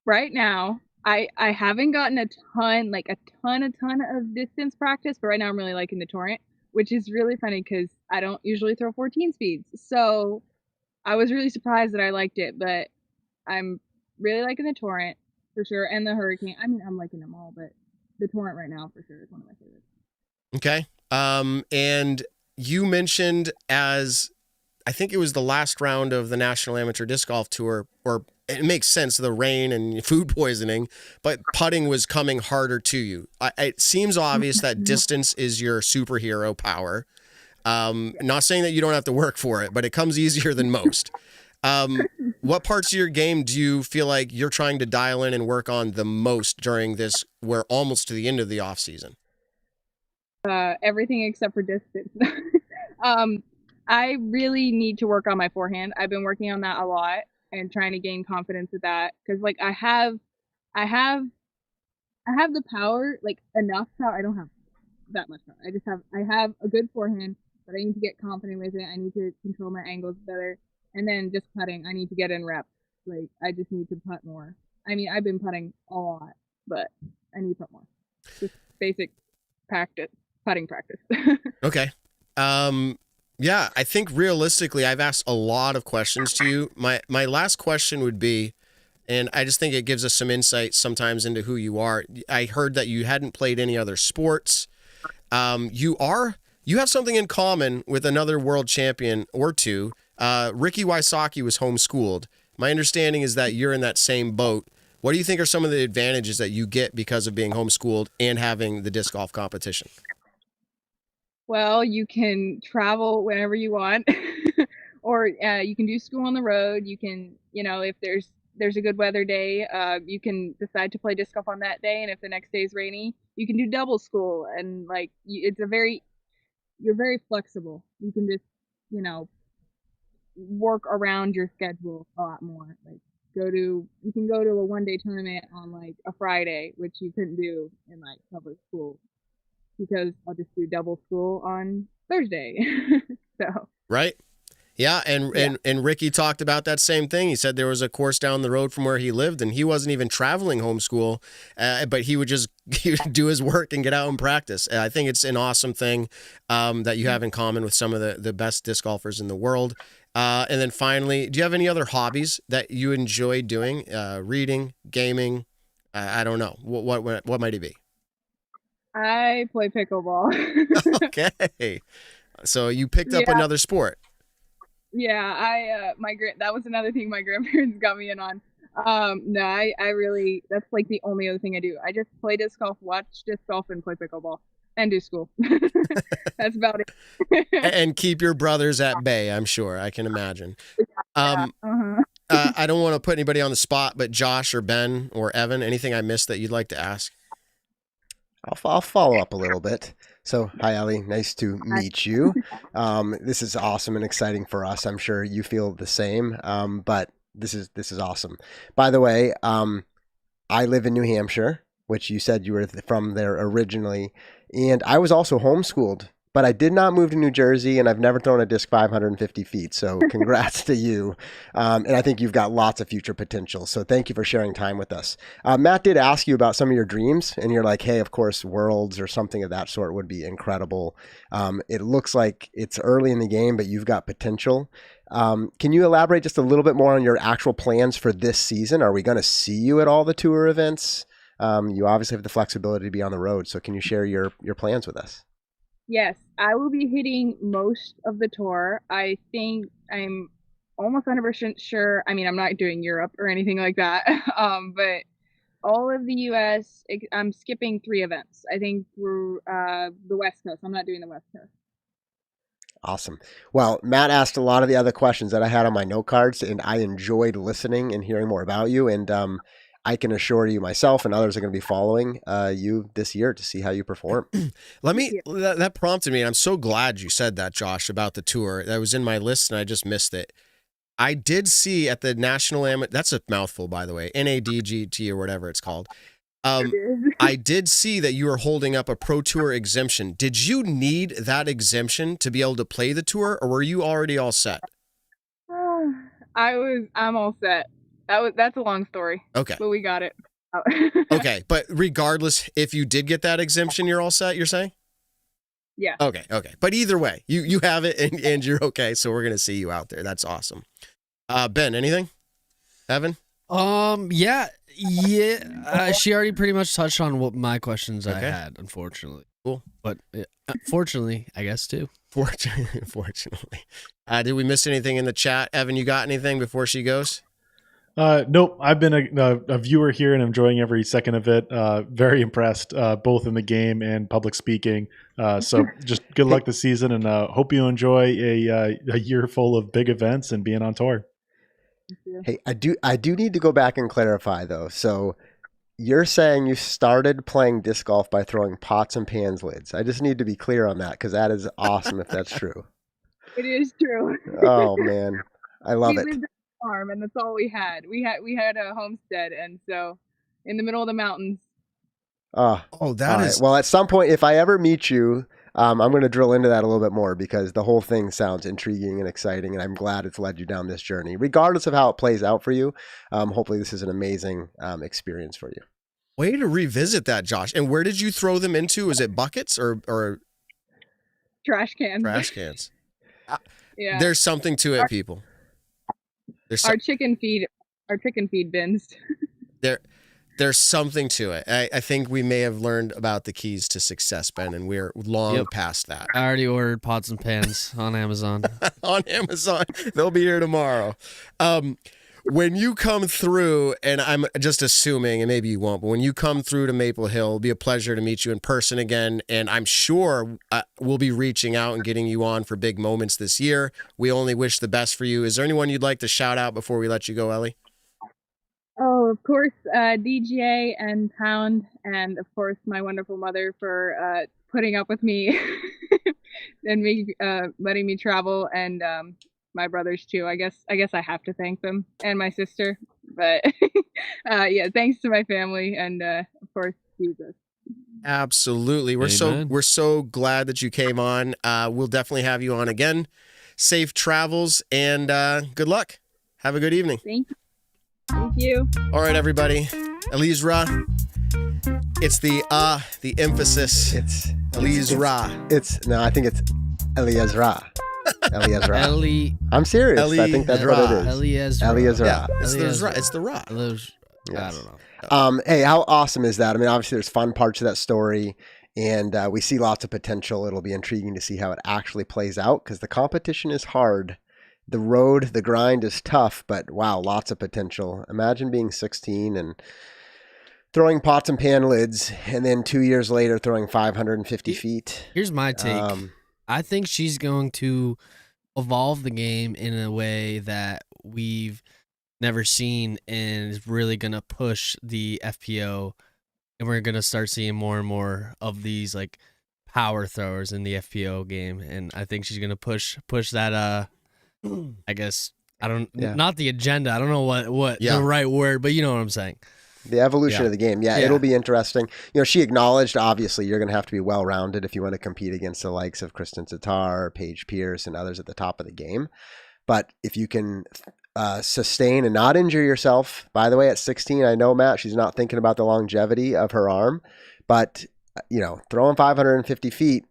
Right now, I haven't gotten a ton of distance practice, but right now I'm really liking the Torrent, which is really funny because I don't usually throw 14 speeds. So I was really surprised that I liked it, but I'm really liking the Torrent for sure, and the Hurricane. I mean, I'm liking them all, but the Torrent right now for sure is one of my favorites. Okay. And you mentioned, as I think it was the last round of the National Amateur Disc Golf Tour, or it makes sense, the rain and food poisoning, but putting was coming harder to you. It seems obvious that distance is your superhero power. Not saying that you don't have to work for it, but it comes easier than most. What parts of your game do you feel like you're trying to dial in and work on the most during this, we're almost to the end of the off season? Everything except for distance. I really need to work on my forehand. I've been working on that a lot and trying to gain confidence with that, because like I have the power, like enough power. I don't have that much power. I have a good forehand, but I need to get confident with it. I need to control my angles better. And then just putting, I need to get in reps. Like, I just need to putt more. I mean, I've been putting a lot, but I need to putt more. Just basic putting practice. Okay. Yeah, I think realistically, I've asked a lot of questions to you. My last question would be, and I just think it gives us some insight sometimes into who you are. I heard that you hadn't played any other sports. You have something in common with another world champion or two. Ricky Wysocki was homeschooled. My understanding is that you're in that same boat. What do you think are some of the advantages that you get because of being homeschooled and having the disc golf competition? Well, you can travel whenever you want, or you can do school on the road. You can, if there's a good weather day, you can decide to play disc golf on that day, and if the next day is rainy, you can do double school. And like, you're very flexible. You can just, work around your schedule a lot more. Like, you can go to a one-day tournament on like a Friday, which you couldn't do in like public school, because I'll just do double school on Thursday. So Right. Yeah, and Ricky talked about that same thing. He said there was a course down the road from where he lived, and he wasn't even traveling homeschool, but he would do his work and get out and practice. And I think it's an awesome thing that you have in common with some of the best disc golfers in the world. And then finally, do you have any other hobbies that you enjoy doing? Reading, gaming? I don't know. What might it be? I play pickleball. Okay. So you picked up another sport. Yeah, that was another thing my grandparents got me in on. No, I really, that's like the only other thing I do. I just play disc golf, watch disc golf, and play pickleball, and do school. That's about it. And keep your brothers at bay, I'm sure. I can imagine. I don't want to put anybody on the spot, but Josh or Ben or Evan, anything I missed that you'd like to ask? I'll follow up a little bit. So, hi, Ellie. Nice to meet you. This is awesome and exciting for us. I'm sure you feel the same. But this is awesome. By the way, I live in New Hampshire, which you said you were from there originally, and I was also homeschooled. But I did not move to New Jersey, and I've never thrown a disc 550 feet. So congrats to you. And I think you've got lots of future potential. So thank you for sharing time with us. Matt did ask you about some of your dreams, and you're like, hey, of course, Worlds or something of that sort would be incredible. It looks like it's early in the game, but you've got potential. Can you elaborate just a little bit more on your actual plans for this season? Are we going to see you at all the tour events? You obviously have the flexibility to be on the road. So can you share your plans with us? Yes, I will be hitting most of the tour. I think I'm almost 100% sure. I mean, I'm not doing Europe or anything like that. But all of the US, I'm skipping 3 events. I think we're the West Coast. I'm not doing the West Coast. Awesome. Well, Matt asked a lot of the other questions that I had on my note cards, and I enjoyed listening and hearing more about you. And I can assure you, myself and others are going to be following you this year to see how you perform. That prompted me, and I'm so glad you said that, Josh, about the tour. That was in my list, and I just missed it. I did see at the National that's a mouthful, by the way, NADGT or whatever it's called. I did see that you were holding up a Pro Tour exemption. Did you need that exemption to be able to play the tour, or were you already all set? I'm all set. That's a long story. Okay. But we got it. Okay, but regardless, if you did get that exemption, you're all set, you're saying? Yeah. Okay. But either way, you have it and you're okay, so we're going to see you out there. That's awesome. Ben, anything? Evan? Yeah. She already pretty much touched on what my questions I had, unfortunately. Cool. But fortunately, I guess, too. Fortunately. Did we miss anything in the chat? Evan, you got anything before she goes? Nope. I've been a viewer here and enjoying every second of it. Very impressed, both in the game and public speaking. So just good luck this season, and hope you enjoy a year full of big events and being on tour. Hey, I do need to go back and clarify though. So you're saying you started playing disc golf by throwing pots and pans lids. I just need to be clear on that because that is awesome if that's true. It is true. Oh man, I love it. We lived on a farm, and that's all we had. We had a homestead, and so in the middle of the mountains. That is right. Well, at some point, if I ever meet you, I'm going to drill into that a little bit more because the whole thing sounds intriguing and exciting, and I'm glad it's led you down this journey. Regardless of how it plays out for you, hopefully this is an amazing experience for you. Way to revisit that, Josh. And where did you throw them into? Is it buckets or trash cans? Trash cans. Yeah. There's something to it, people. Our chicken feed bins. There's something to it. I think we may have learned about the keys to success, Ben, and we're long past that. I already ordered pots and pans on Amazon. On Amazon. They'll be here tomorrow. When you come through, and I'm just assuming, and maybe you won't, but when you come through to Maple Hill, it'll be a pleasure to meet you in person again, and I'm sure we'll be reaching out and getting you on for big moments this year. We only wish the best for you. Is there anyone you'd like to shout out before we let you go, Ellie? Oh, of course, DGA and Pound, and of course my wonderful mother for putting up with me and me letting me travel, and my brothers too. I guess I have to thank them, and my sister. But yeah, thanks to my family, and of course Jesus. Absolutely, we're so glad that you came on. We'll definitely have you on again. Safe travels and good luck. Have a good evening. Thank you. All right, everybody. Eliezra. It's the emphasis. It's Eliezra. I think it's Eliezra. Eliezra. I'm serious. I think that's what it is. Eliezra. Yeah, it's the ra. Yes. I don't know. Hey, how awesome is that? I mean, obviously there's fun parts of that story, and we see lots of potential. It'll be intriguing to see how it actually plays out because the competition is hard. The road, the grind is tough, but wow, lots of potential. Imagine being 16 and throwing pots and pan lids, and then 2 years later throwing 550 feet. Here's my take. I think she's going to evolve the game in a way that we've never seen, and is really going to push the FPO, and we're going to start seeing more and more of these like power throwers in the FPO game, and I think she's going to push that I guess not the agenda. I don't know what the right word, but you know what I'm saying. The evolution of the game. Yeah, it'll be interesting. You know, she acknowledged, obviously, you're going to have to be well-rounded if you want to compete against the likes of Kristen Tatar, Paige Pierce, and others at the top of the game. But if you can sustain and not injure yourself, by the way, at 16, I know, Matt, she's not thinking about the longevity of her arm, but, you know, throwing 550 feet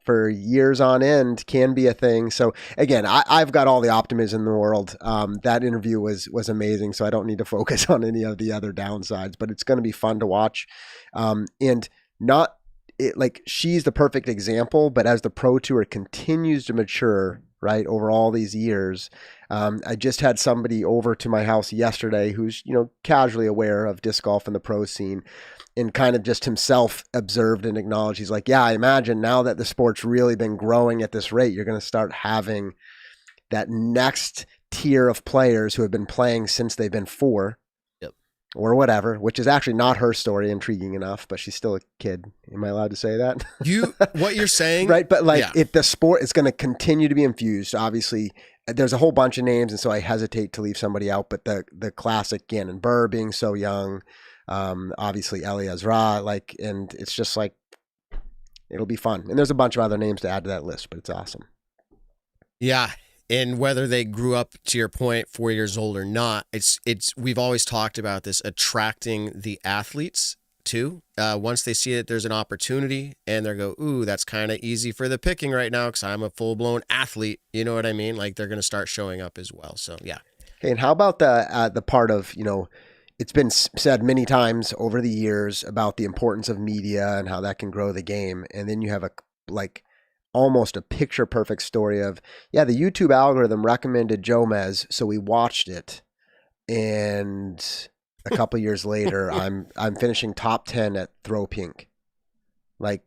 for years on end can be a thing. So again, I've got all the optimism in the world. That interview was amazing. So I don't need to focus on any of the other downsides, but it's going to be fun to watch. And not it, like she's the perfect example, but as the Pro Tour continues to mature, right, over all these years, I just had somebody over to my house yesterday who's, you know, casually aware of disc golf and the pro scene, and kind of just himself observed and acknowledged. He's like, yeah, I imagine now that the sport's really been growing at this rate, you're going to start having that next tier of players who have been playing since they've been 4. Yep. or whatever, which is actually not her story, intriguing enough, but she's still a kid. Am I allowed to say that? What you're saying, right? But like, yeah. the sport is going to continue to be infused. Obviously, there's a whole bunch of names, and so I hesitate to leave somebody out. But the classic Gannon Burr being so young, obviously Eliezra, like, and it's just like, it'll be fun. And there's a bunch of other names to add to that list, but it's awesome. Yeah. And whether they grew up, to your point, 4 years old or not, we've always talked about this, attracting the athletes too. Once they see that there's an opportunity and they go, ooh, that's kind of easy for the picking right now because I'm a full-blown athlete. You know what I mean? Like, they're going to start showing up as well. So, yeah. Hey, and how about the part of, it's been said many times over the years about the importance of media and how that can grow the game. And then you have almost a picture perfect story of, the YouTube algorithm recommended Jomez, so we watched it, and a couple years later I'm finishing top 10 at throw pink,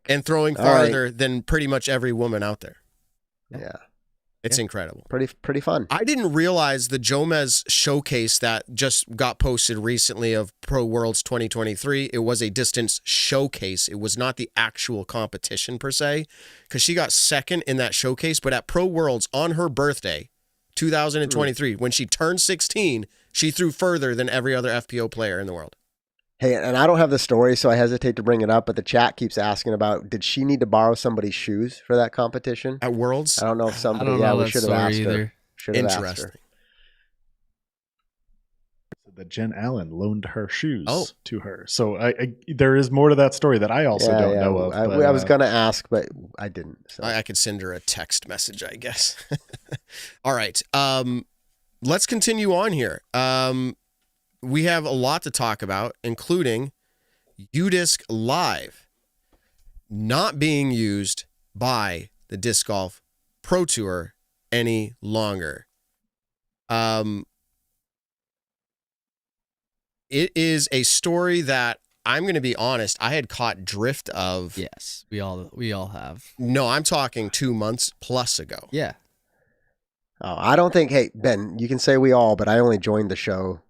and throwing farther than pretty much every woman out there. Yeah, it's incredible. Pretty fun. I didn't realize the Jomez showcase that just got posted recently of Pro Worlds 2023. It was a distance showcase. It was not the actual competition per se, because she got second in that showcase. But at Pro Worlds on her birthday, 2023, when she turned 16, she threw further than every other FPO player in the world. Hey, and I don't have the story, so I hesitate to bring it up, but the chat keeps asking about, did she need to borrow somebody's shoes for that competition? At Worlds? I don't know if somebody, we should have asked her. Interesting. That Jen Allen loaned her shoes to her. So there is more to that story that I also don't know of. I was going to ask, but I didn't. So. I could send her a text message, I guess. All right. Let's continue on here. We have a lot to talk about, including UDisc Live not being used by the Disc Golf Pro Tour any longer. It is a story that, I'm going to be honest, I had caught drift of. Yes, we all have. No, I'm talking 2 months plus ago. Yeah. Oh, I don't think, hey, Ben, you can say we all, but I only joined the show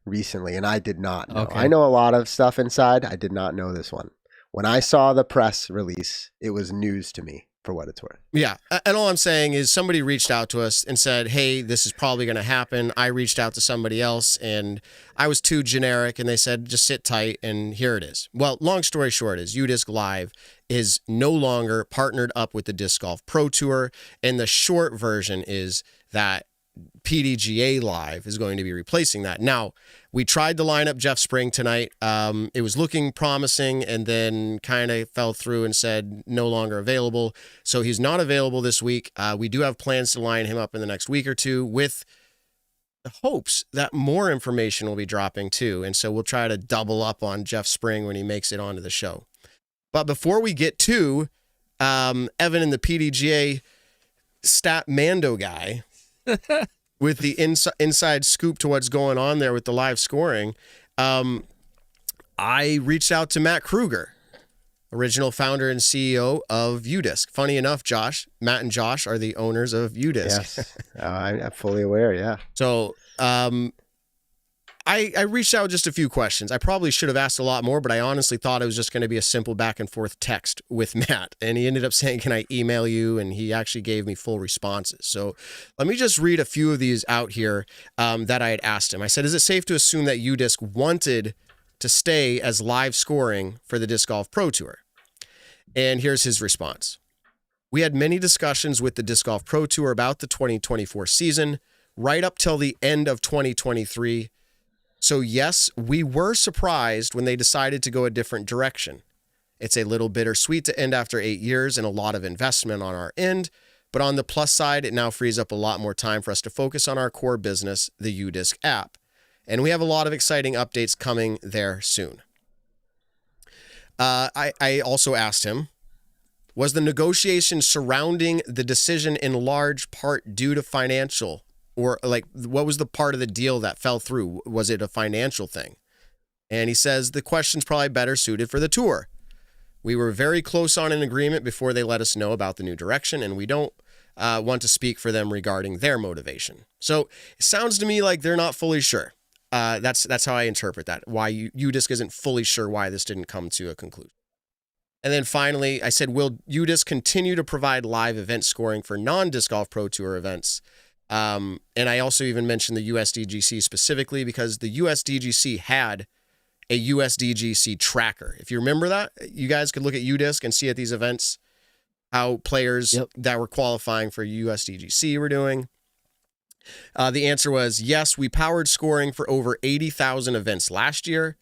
recently, and I did not know. Okay. I know a lot of stuff inside. I did not know this one. When I saw the press release, it was news to me, for what it's worth. Yeah. And all I'm saying is somebody reached out to us and said, hey, this is probably going to happen. I reached out to somebody else, and I was too generic, and they said, just sit tight, and here it is. Well, long story short is UDisc Live is no longer partnered up with the Disc Golf Pro Tour, and the short version is that PDGA Live is going to be replacing that. Now, we tried to line up Jeff Spring tonight. It was looking promising, and then kind of fell through and said no longer available. So he's not available this week. We do have plans to line him up in the next week or two, with the hopes that more information will be dropping too. And so we'll try to double up on Jeff Spring when he makes it onto the show. But before we get to Evan and the PDGA Stat Mando guy, with the inside scoop to what's going on there with the live scoring, I reached out to Matt Kruger, original founder and CEO of UDisc. Funny enough, Matt and Josh are the owners of UDisc. Yes, I'm fully aware, yeah. So I reached out with just a few questions. I probably should have asked a lot more, but I honestly thought it was just going to be a simple back and forth text with Matt. And he ended up saying, can I email you? And he actually gave me full responses. So let me just read a few of these out here that I had asked him. I said, is it safe to assume that UDisc wanted to stay as live scoring for the Disc Golf Pro Tour? And here's his response. We had many discussions with the Disc Golf Pro Tour about the 2024 season, right up till the end of 2023. So yes, we were surprised when they decided to go a different direction. It's a little bittersweet to end after 8 years and a lot of investment on our end, but on the plus side, it now frees up a lot more time for us to focus on our core business, the UDisc app. And we have a lot of exciting updates coming there soon. I also asked him, was the negotiation surrounding the decision in large part due to financial? Or like, what was the part of the deal that fell through? Was it a financial thing? And he says the question's probably better suited for the tour. We were very close on an agreement before they let us know about the new direction, and we don't want to speak for them regarding their motivation. So it sounds to me like they're not fully sure. That's how I interpret that. Why UDisc isn't fully sure why this didn't come to a conclusion. And then finally, I said, will UDisc continue to provide live event scoring for non-Disc Golf Pro Tour events? And I also even mentioned the USDGC specifically because the USDGC had a USDGC tracker. If you remember that, you guys could look at UDisc and see at these events how players that were qualifying for USDGC were doing. The answer was yes, we powered scoring for over 80,000 events last year,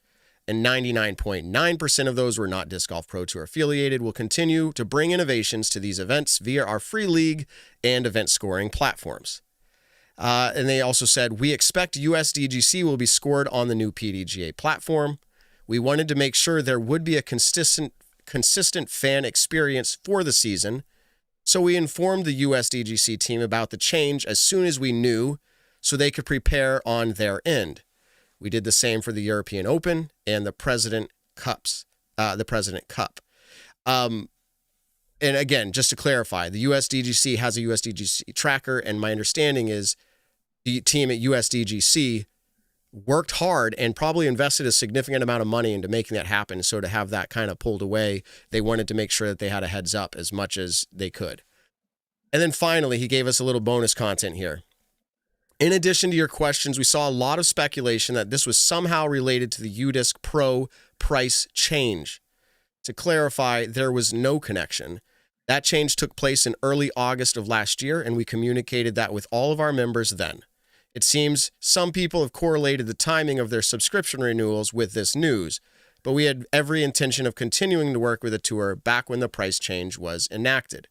and 99.9% of those were not Disc Golf Pro Tour affiliated. We'll continue to bring innovations to these events via our free league and event scoring platforms. And they also said, we expect USDGC will be scored on the new PDGA platform. We wanted to make sure there would be a consistent fan experience for the season. So we informed the USDGC team about the change as soon as we knew so they could prepare on their end. We did the same for the European Open and the President Cup. And again, just to clarify, the USDGC has a USDGC tracker, and my understanding is the team at USDGC worked hard and probably invested a significant amount of money into making that happen. So to have that kind of pulled away, they wanted to make sure that they had a heads up as much as they could. And then finally, he gave us a little bonus content here. In addition to your questions, we saw a lot of speculation that this was somehow related to the UDisc Pro price change. To clarify, there was no connection. That change took place in early August of last year, and we communicated that with all of our members then. It seems some people have correlated the timing of their subscription renewals with this news, but we had every intention of continuing to work with the tour back when the price change was enacted.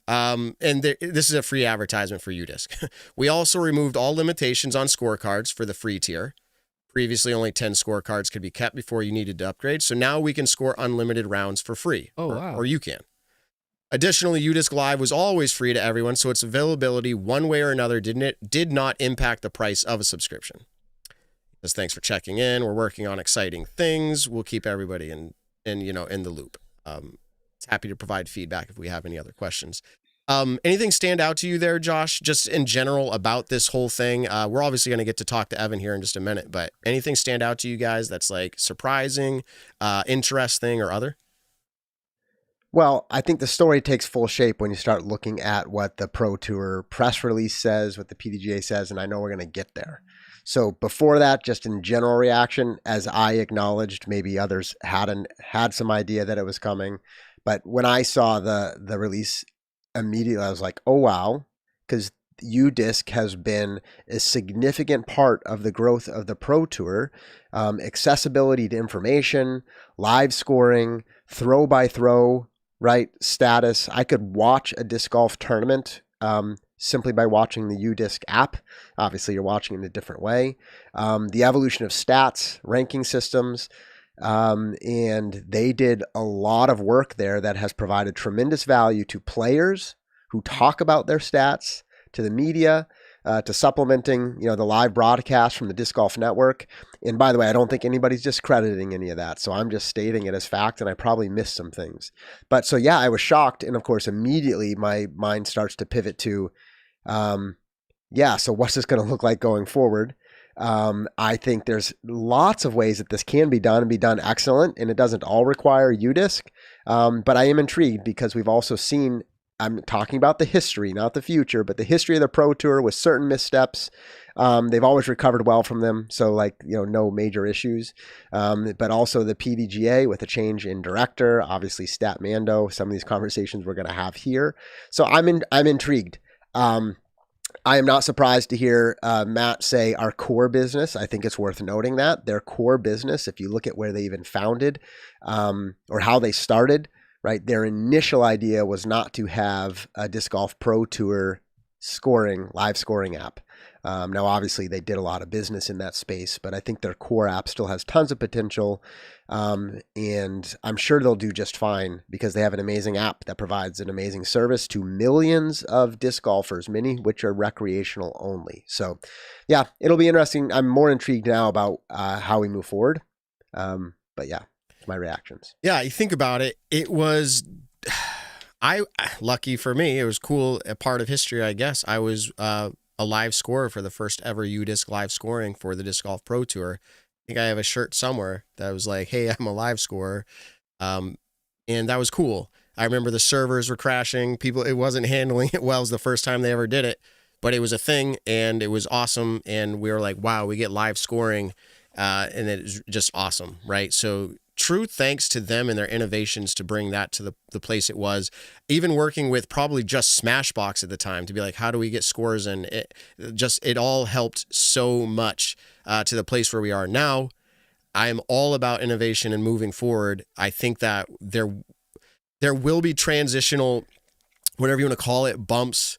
This is a free advertisement for UDisc. We also removed all limitations on scorecards for the free tier. Previously, only 10 scorecards could be kept before you needed to upgrade, so now we can score unlimited rounds for free. Or you can. Additionally, UDisc Live was always free to everyone, so its availability one way or another did not impact the price of a subscription. Just thanks for checking in. We're working on exciting things. We'll keep everybody in the loop. Happy to provide feedback if we have any other questions. Anything stand out to you there, Josh, just in general about this whole thing? We're obviously going to get to talk to Evan here in just a minute, but anything stand out to you guys that's like surprising, interesting, or other? Well, I think the story takes full shape when you start looking at what the Pro Tour press release says, what the PDGA says, and I know we're going to get there. So before that, just in general reaction, as I acknowledged, maybe others had some idea that it was coming. But when I saw the release, immediately I was like, oh, wow, because UDisc has been a significant part of the growth of the Pro Tour. Accessibility to information, live scoring, throw by throw, right? Status. I could watch a disc golf tournament simply by watching the UDisc app. Obviously, you're watching in a different way. The evolution of stats, ranking systems, and they did a lot of work there that has provided tremendous value to players who talk about their stats, to the media, to supplementing, the live broadcast from the Disc Golf Network. And by the way, I don't think anybody's discrediting any of that. So I'm just stating it as fact, and I probably missed some things. But so, yeah, I was shocked. And of course, immediately my mind starts to pivot to, so what's this going to look like going forward? I think there's lots of ways that this can be done and be done excellent, and it doesn't all require UDisc. But I am intrigued because we've also seen, I'm talking about the history, not the future, but the history of the Pro Tour with certain missteps. They've always recovered well from them. So no major issues. But also the PDGA with a change in director, obviously Statmando, some of these conversations we're going to have here. So I'm intrigued. I am not surprised to hear Matt say our core business. I think it's worth noting that their core business, if you look at where they even founded or how they started, right? Their initial idea was not to have a Disc Golf Pro Tour live scoring app. Now, obviously, they did a lot of business in that space, but I think their core app still has tons of potential. And I'm sure they'll do just fine because they have an amazing app that provides an amazing service to millions of disc golfers, many which are recreational only. So, yeah, it'll be interesting. I'm more intrigued now about how we move forward. But yeah, my reactions. Yeah, you think about it. It was, lucky for me, it was cool, a part of history, I guess. I was a live scorer for the first ever UDisc live scoring for the Disc Golf Pro Tour. I think I have a shirt somewhere that was like, hey, I'm a live scorer. And that was cool. I remember the servers were crashing. It wasn't handling it well. It was the first time they ever did it, but it was a thing and it was awesome. And we were like, wow, we get live scoring. And it was just awesome, right? So true thanks to them and their innovations to bring that to the place it was. Even working with probably just Smashbox at the time to be like, how do we get scores? And it all helped so much to the place where we are now. I am all about innovation and moving forward. I think that there will be transitional, whatever you want to call it, bumps,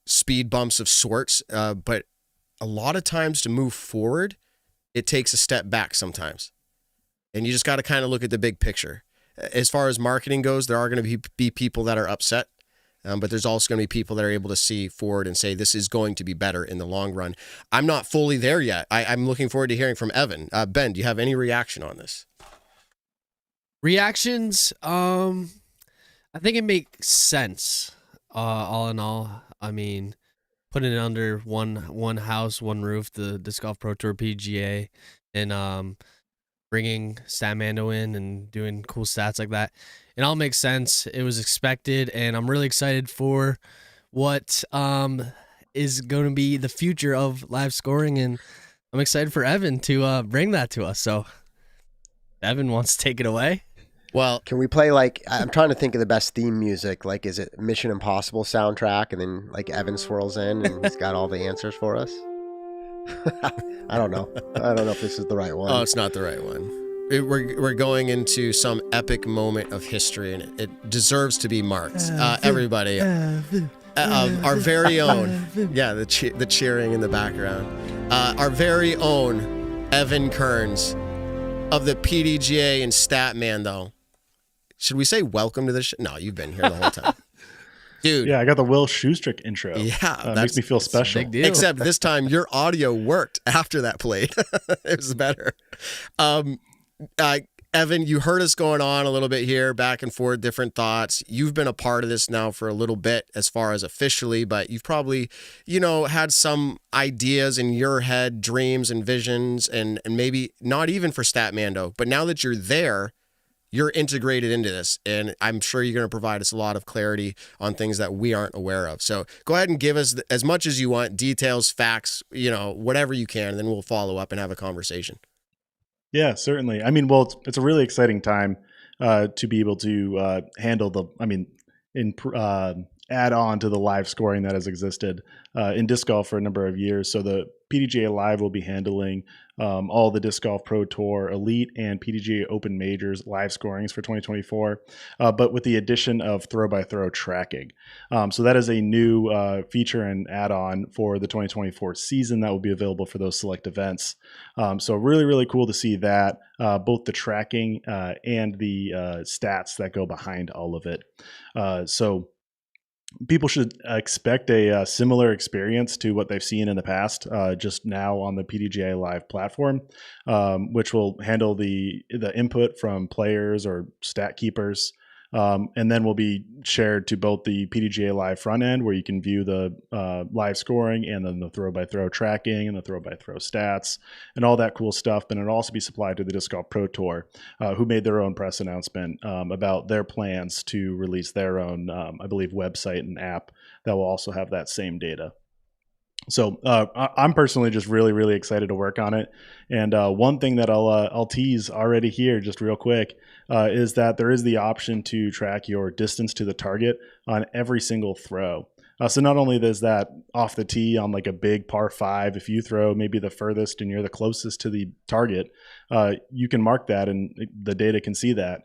speed bumps of sorts. But a lot of times to move forward, it takes a step back sometimes. And you just got to kind of look at the big picture. As far as marketing goes, there are going to be people that are upset, but there's also going to be people that are able to see forward and say, this is going to be better in the long run. I'm not fully there yet. I'm looking forward to hearing from Evan. Ben, do you have any reaction on this? Reactions, I think it makes sense. All in all, I mean, putting it under one house, one roof, the Disc Golf Pro Tour PGA, and bringing Statmando in and doing cool stats like that, it all makes sense. It was expected, and I'm really excited for what is going to be the future of live scoring, and I'm excited for Evan to bring that to us. So, Evan wants to take it away. Well, can we play I'm trying to think of the best theme music. Like, is it Mission Impossible soundtrack, and then like Evan swirls in and he's got all the answers for us? I don't know. I don't know if this is the right one. Oh, it's not the right one. We're going into some epic moment of history, and it deserves to be marked. Everybody, our very own, the cheering in the background. Our very own Evan Kearns of the PDGA and Statmando. Should we say welcome to the show? No, you've been here the whole time. Dude. Yeah, I got the Will Schustrick intro. Yeah. That makes me feel special. Big deal. Except this time your audio worked after that played. It was better. Evan, you heard us going on a little bit here, back and forth, different thoughts. You've been a part of this now for a little bit as far as officially, but you've probably, had some ideas in your head, dreams and visions, and maybe not even for Statmando. But now that you're there, you're integrated into this, and I'm sure you're going to provide us a lot of clarity on things that we aren't aware of. So go ahead and give us as much as you want, details, facts, whatever you can, and then we'll follow up and have a conversation. Yeah, certainly. I mean, well, it's a really exciting time to be able to handle add on to the live scoring that has existed in disc golf for a number of years. So the PDGA Live will be handling all the Disc Golf Pro Tour Elite and PDGA Open Majors live scorings for 2024, but with the addition of throw-by-throw tracking. So that is a new feature and add-on for the 2024 season that will be available for those select events. So really, really cool to see that, both the tracking and the stats that go behind all of it. So people should expect a similar experience to what they've seen in the past, just now on the PDGA Live platform, which will handle the input from players or stat keepers, and then will be shared to both the PDGA Live front end, where you can view the live scoring, and then the throw-by-throw tracking and the throw-by-throw stats and all that cool stuff. But it'll also be supplied to the Disc Golf Pro Tour, who made their own press announcement about their plans to release their own, I believe, website and app that will also have that same data. So I'm personally just really, really excited to work on it. And one thing that I'll tease already here, just real quick, is that there is the option to track your distance to the target on every single throw. So not only is that off the tee on like a big par 5, if you throw maybe the furthest and you're the closest to the target, you can mark that and the data can see that.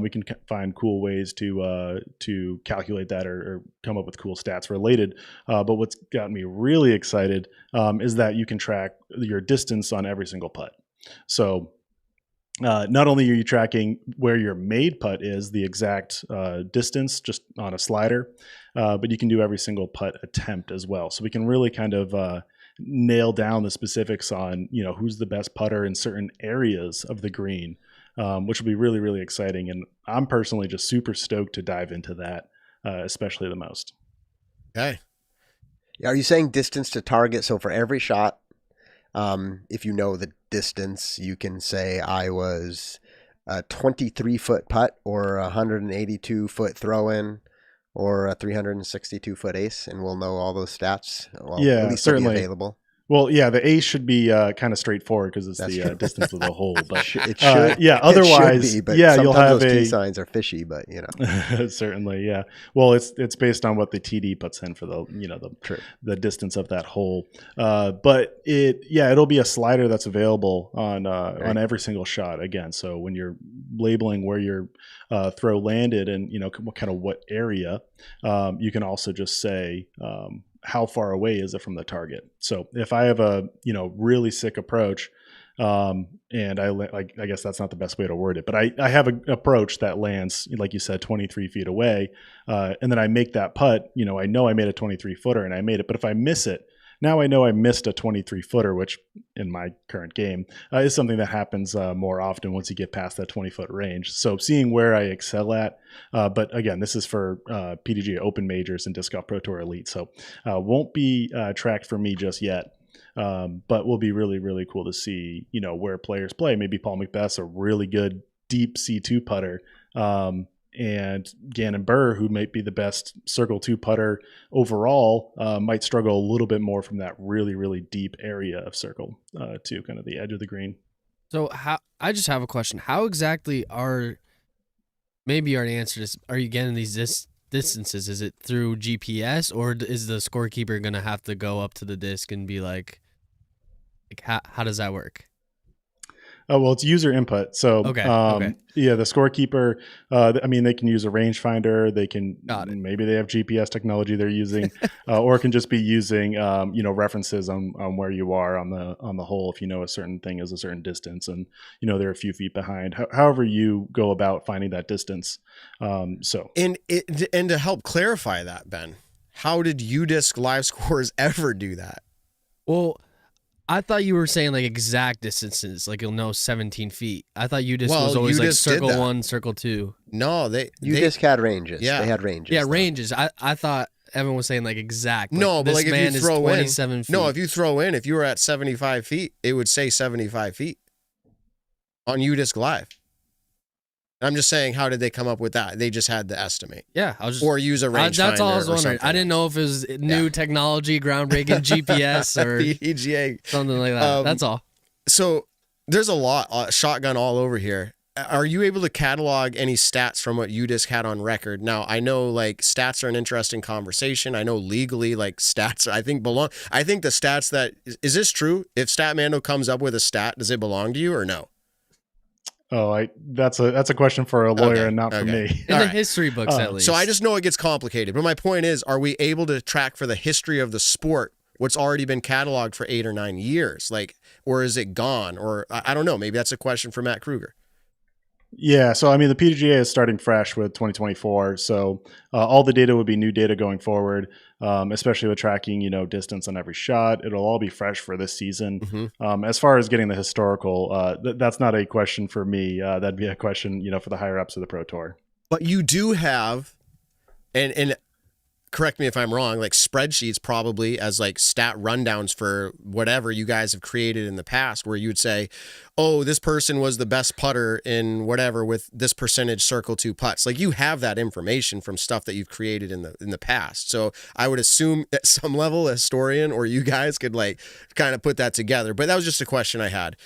We can find cool ways to calculate that or come up with cool stats related. But what's got me really excited is that you can track your distance on every single putt. So not only are you tracking where your made putt is, the exact distance just on a slider, but you can do every single putt attempt as well. So we can really kind of nail down the specifics on, who's the best putter in certain areas of the green. Which will be really, really exciting. And I'm personally just super stoked to dive into that, especially the most. Okay. Are you saying distance to target? So for every shot, if you know the distance, you can say I was a 23-foot putt or a 182-foot throw-in or a 362-foot ace, and we'll know all those stats. Well, Yeah, at least they'll be certainly. available. Well, yeah, the ace should be kind of straightforward because it's That's the true. distance of the hole. But It should. yeah, It otherwise, should be, but yeah, sometimes you'll have those a T signs are fishy. But certainly, yeah. Well, it's based on what the TD puts in for the True. the distance of that hole. But it'll be a slider that's available on every single shot again. So when you're labeling where your throw landed and what area, you can also just say how far away is it from the target. So if I have a really sick approach. And I guess that's not the best way to word it, but I have an approach that lands, like you said, 23 feet away. And then I make that putt, I know I made a 23 footer and I made it, but if I miss it, now I know I missed a 23 footer, which in my current game is something that happens more often once you get past that 20-foot range. So seeing where I excel at, but again, this is for PDGA Open Majors and Disc Golf Pro Tour Elite. So won't be tracked for me just yet. But will be really, really cool to see, where players play. Maybe Paul McBeth's a really good deep C2 putter. And Gannon Burr, who might be the best Circle 2 putter overall, might struggle a little bit more from that really, really deep area of Circle 2, kind of the edge of the green. So I just have a question. How exactly maybe you already answered this, are you getting these distances? Is it through GPS, or is the scorekeeper going to have to go up to the disc and be like how does that work? Oh, well, it's user input. So, Okay. Yeah, the scorekeeper, they can use a rangefinder. They can, maybe they have GPS technology they're using, or it can just be using, references on where you are on the hole. If a certain thing is a certain distance and, they're a few feet behind, however you go about finding that distance. And to help clarify that, Ben, how did UDisc live scores ever do that? Well, I thought you were saying like exact distances, like you'll know 17 feet. I thought UDisc was always like circle 1, circle 2. No, UDisc had ranges. Yeah. They had ranges. Yeah, though. ranges. I thought Evan was saying like exact. No, but like if you throw 27 feet. No, if you throw in, if you were at 75 feet, it would say 75 feet on UDisc Live. I'm just saying, how did they come up with that? They just had to estimate. Yeah, or use a rangefinder. That's all I was wondering. I didn't know if it was new technology, groundbreaking GPS or PDGA, something like that. That's all. So there's a lot shotgun all over here. Are you able to catalog any stats from what UDisc had on record? Now, I know like stats are an interesting conversation. I know legally like stats I think the stats that is this true? If Statmando comes up with a stat, does it belong to you or no? Oh, that's a question for a lawyer and not for me. In the history books, at least. So I just know it gets complicated. But my point is, are we able to track for the history of the sport what's already been cataloged for 8 or 9 years? Like, or is it gone? Or I don't know. Maybe that's a question for Matt Kruger. Yeah, so the PDGA is starting fresh with 2024, so all the data would be new data going forward, especially with tracking, distance on every shot. It'll all be fresh for this season. Mm-hmm. As far as getting the historical, that's not a question for me. That'd be a question, for the higher ups of the Pro Tour. But you do have, and correct me if I'm wrong, like spreadsheets probably as like stat rundowns for whatever you guys have created in the past, where you would say, oh, this person was the best putter in whatever with this percentage circle 2 putts. Like you have that information from stuff that you've created in the past. So I would assume at some level a historian or you guys could like kind of put that together. But that was just a question I had.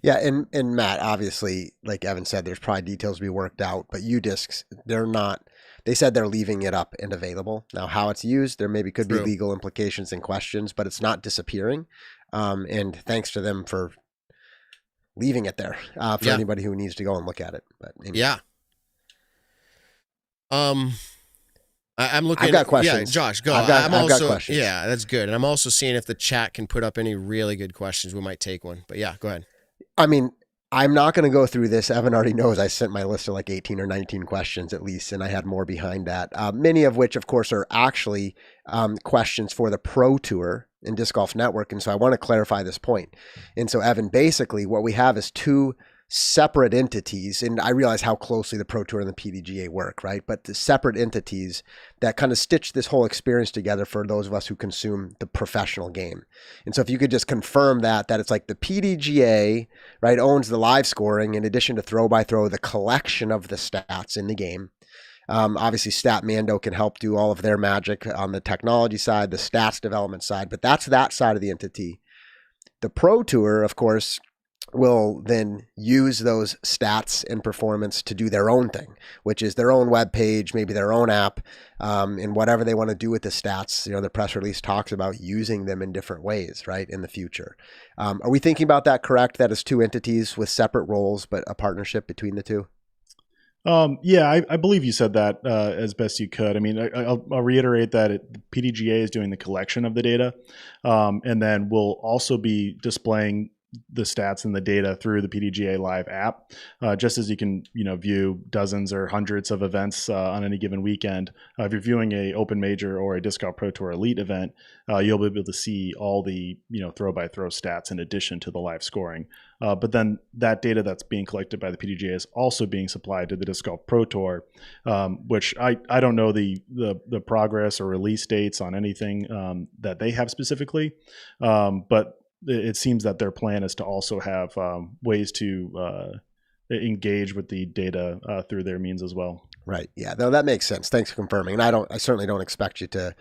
Yeah, and Matt, obviously, like Evan said, there's probably details to be worked out, but UDiscs, they said they're leaving it up and available. Now, how it's used, there maybe could be legal implications and questions, but it's not disappearing. And thanks to them for leaving it there for anybody who needs to go and look at it. But anyway. Yeah. I'm looking. I've got questions. Yeah, Josh, go. I've got questions. Yeah, that's good. And I'm also seeing if the chat can put up any really good questions. We might take one. But yeah, go ahead. I'm not going to go through this. Evan already knows I sent my list of like 18 or 19 questions at least, and I had more behind that. Many of which, of course, are actually questions for the Pro Tour and Disc Golf Network. And so I want to clarify this point. And so, Evan, basically what we have is 2 separate entities, and I realize how closely the Pro Tour and the PDGA work, right? But the separate entities that kind of stitch this whole experience together for those of us who consume the professional game. And so if you could just confirm that it's like the PDGA, right, owns the live scoring in addition to throw by throw, the collection of the stats in the game. Obviously, StatMando can help do all of their magic on the technology side, the stats development side, but that's that side of the entity. The Pro Tour, of course, will then use those stats and performance to do their own thing, which is their own web page, maybe their own app, and whatever they want to do with the stats. The press release talks about using them in different ways, right, in the future. Are we thinking about that correct? That is two entities with separate roles, but a partnership between the two? Yeah, I believe you said that as best you could. I mean, I'll reiterate that the PDGA is doing the collection of the data, and then we'll also be displaying the stats and the data through the PDGA Live app, just as you can, view dozens or hundreds of events on any given weekend. If you're viewing a Open Major or a Disc Golf Pro Tour Elite event, you'll be able to see all the throw-by-throw stats in addition to the live scoring. But then that data that's being collected by the PDGA is also being supplied to the Disc Golf Pro Tour, which I don't know the progress or release dates on anything that they have specifically, but it seems that their plan is to also have ways to engage with the data through their means as well. Right. Yeah. No, that makes sense. Thanks for confirming. And I certainly don't expect you to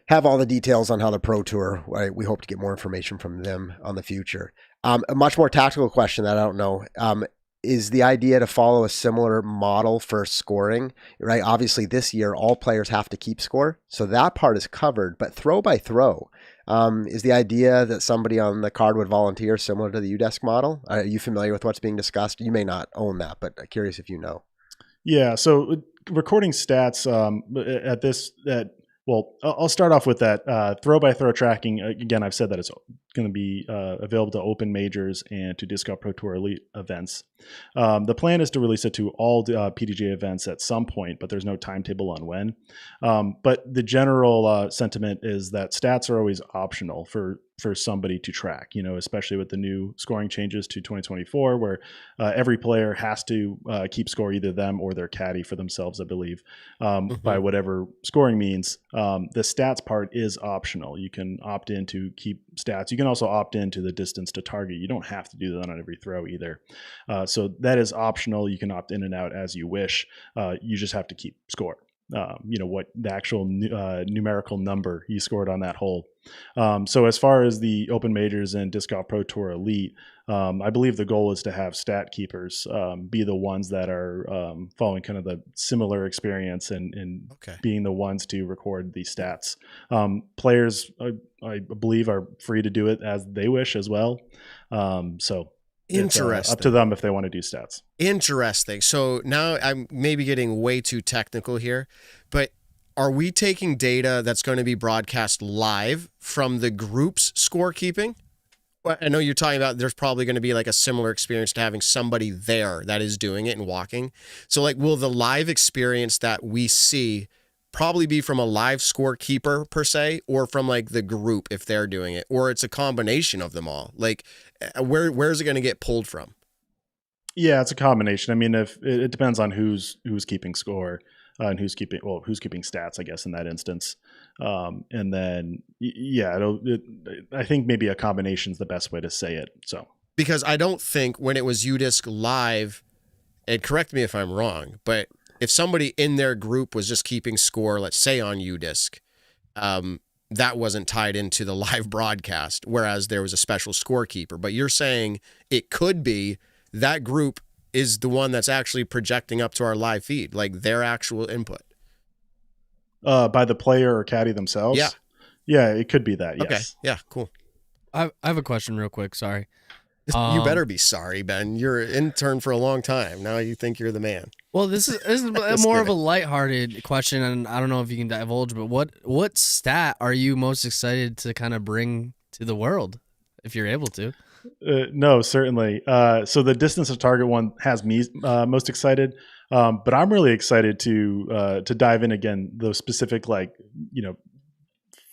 have all the details on how the Pro Tour, right? We hope to get more information from them on the future. A much more tactical question that I don't know. Is the idea to follow a similar model for scoring, right? Obviously this year, all players have to keep score. So that part is covered, but throw by throw, is the idea that somebody on the card would volunteer similar to the UDisc model? Are you familiar with what's being discussed? You may not own that, but I'm curious if you know. Yeah. So recording stats well, I'll start off with that throw-by-throw tracking. Again, I've said that it's going to be available to Open Majors and to Disc Golf Pro Tour Elite events. The plan is to release it to all PDGA events at some point, but there's no timetable on when. But the general sentiment is that stats are always optional for somebody to track, especially with the new scoring changes to 2024, where every player has to keep score, either them or their caddy for themselves, I believe, by whatever scoring means. The stats part is optional. You can opt in to keep stats. You can also opt into the distance to target. You don't have to do that on every throw either. So that is optional. You can opt in and out as you wish. You just have to keep score. What the actual numerical number you scored on that hole. So as far as the Open Majors and Disc Golf Pro Tour Elite, I believe the goal is to have stat keepers be the ones that are following kind of the similar experience and being the ones to record the stats. Players, I believe, are free to do it as they wish as well. So interesting. It's up to them if they want to do stats. Interesting. So now I'm maybe getting way too technical here, but are we taking data that's going to be broadcast live from the group's scorekeeping? Well, I know you're talking about there's probably going to be like a similar experience to having somebody there that is doing it and walking. So like, will the live experience that we see probably be from a live scorekeeper per se, or from like the group if they're doing it, or it's a combination of them all? Like where's it going to get pulled from? Yeah, it's a combination. I mean, if it depends on who's keeping score and who's keeping stats, I guess, in that instance. And then, I think maybe a combination is the best way to say it. So, because I don't think when it was UDisc Live, and correct me if I'm wrong, but if somebody in their group was just keeping score, let's say on UDisc, that wasn't tied into the live broadcast, whereas there was a special scorekeeper. But you're saying it could be that group is the one that's actually projecting up to our live feed, like their actual input. By the player or caddy themselves? Yeah. Yeah, it could be that, yes. Okay, yeah, cool. I have a question real quick, sorry. You better be sorry, Ben. You're an intern for a long time. Now you think you're the man. Well, this is more of a lighthearted question, and I don't know if you can divulge, but what stat are you most excited to kind of bring to the world, if you're able to? No, certainly. So the distance to target one has me most excited, but I'm really excited to dive in again, those specific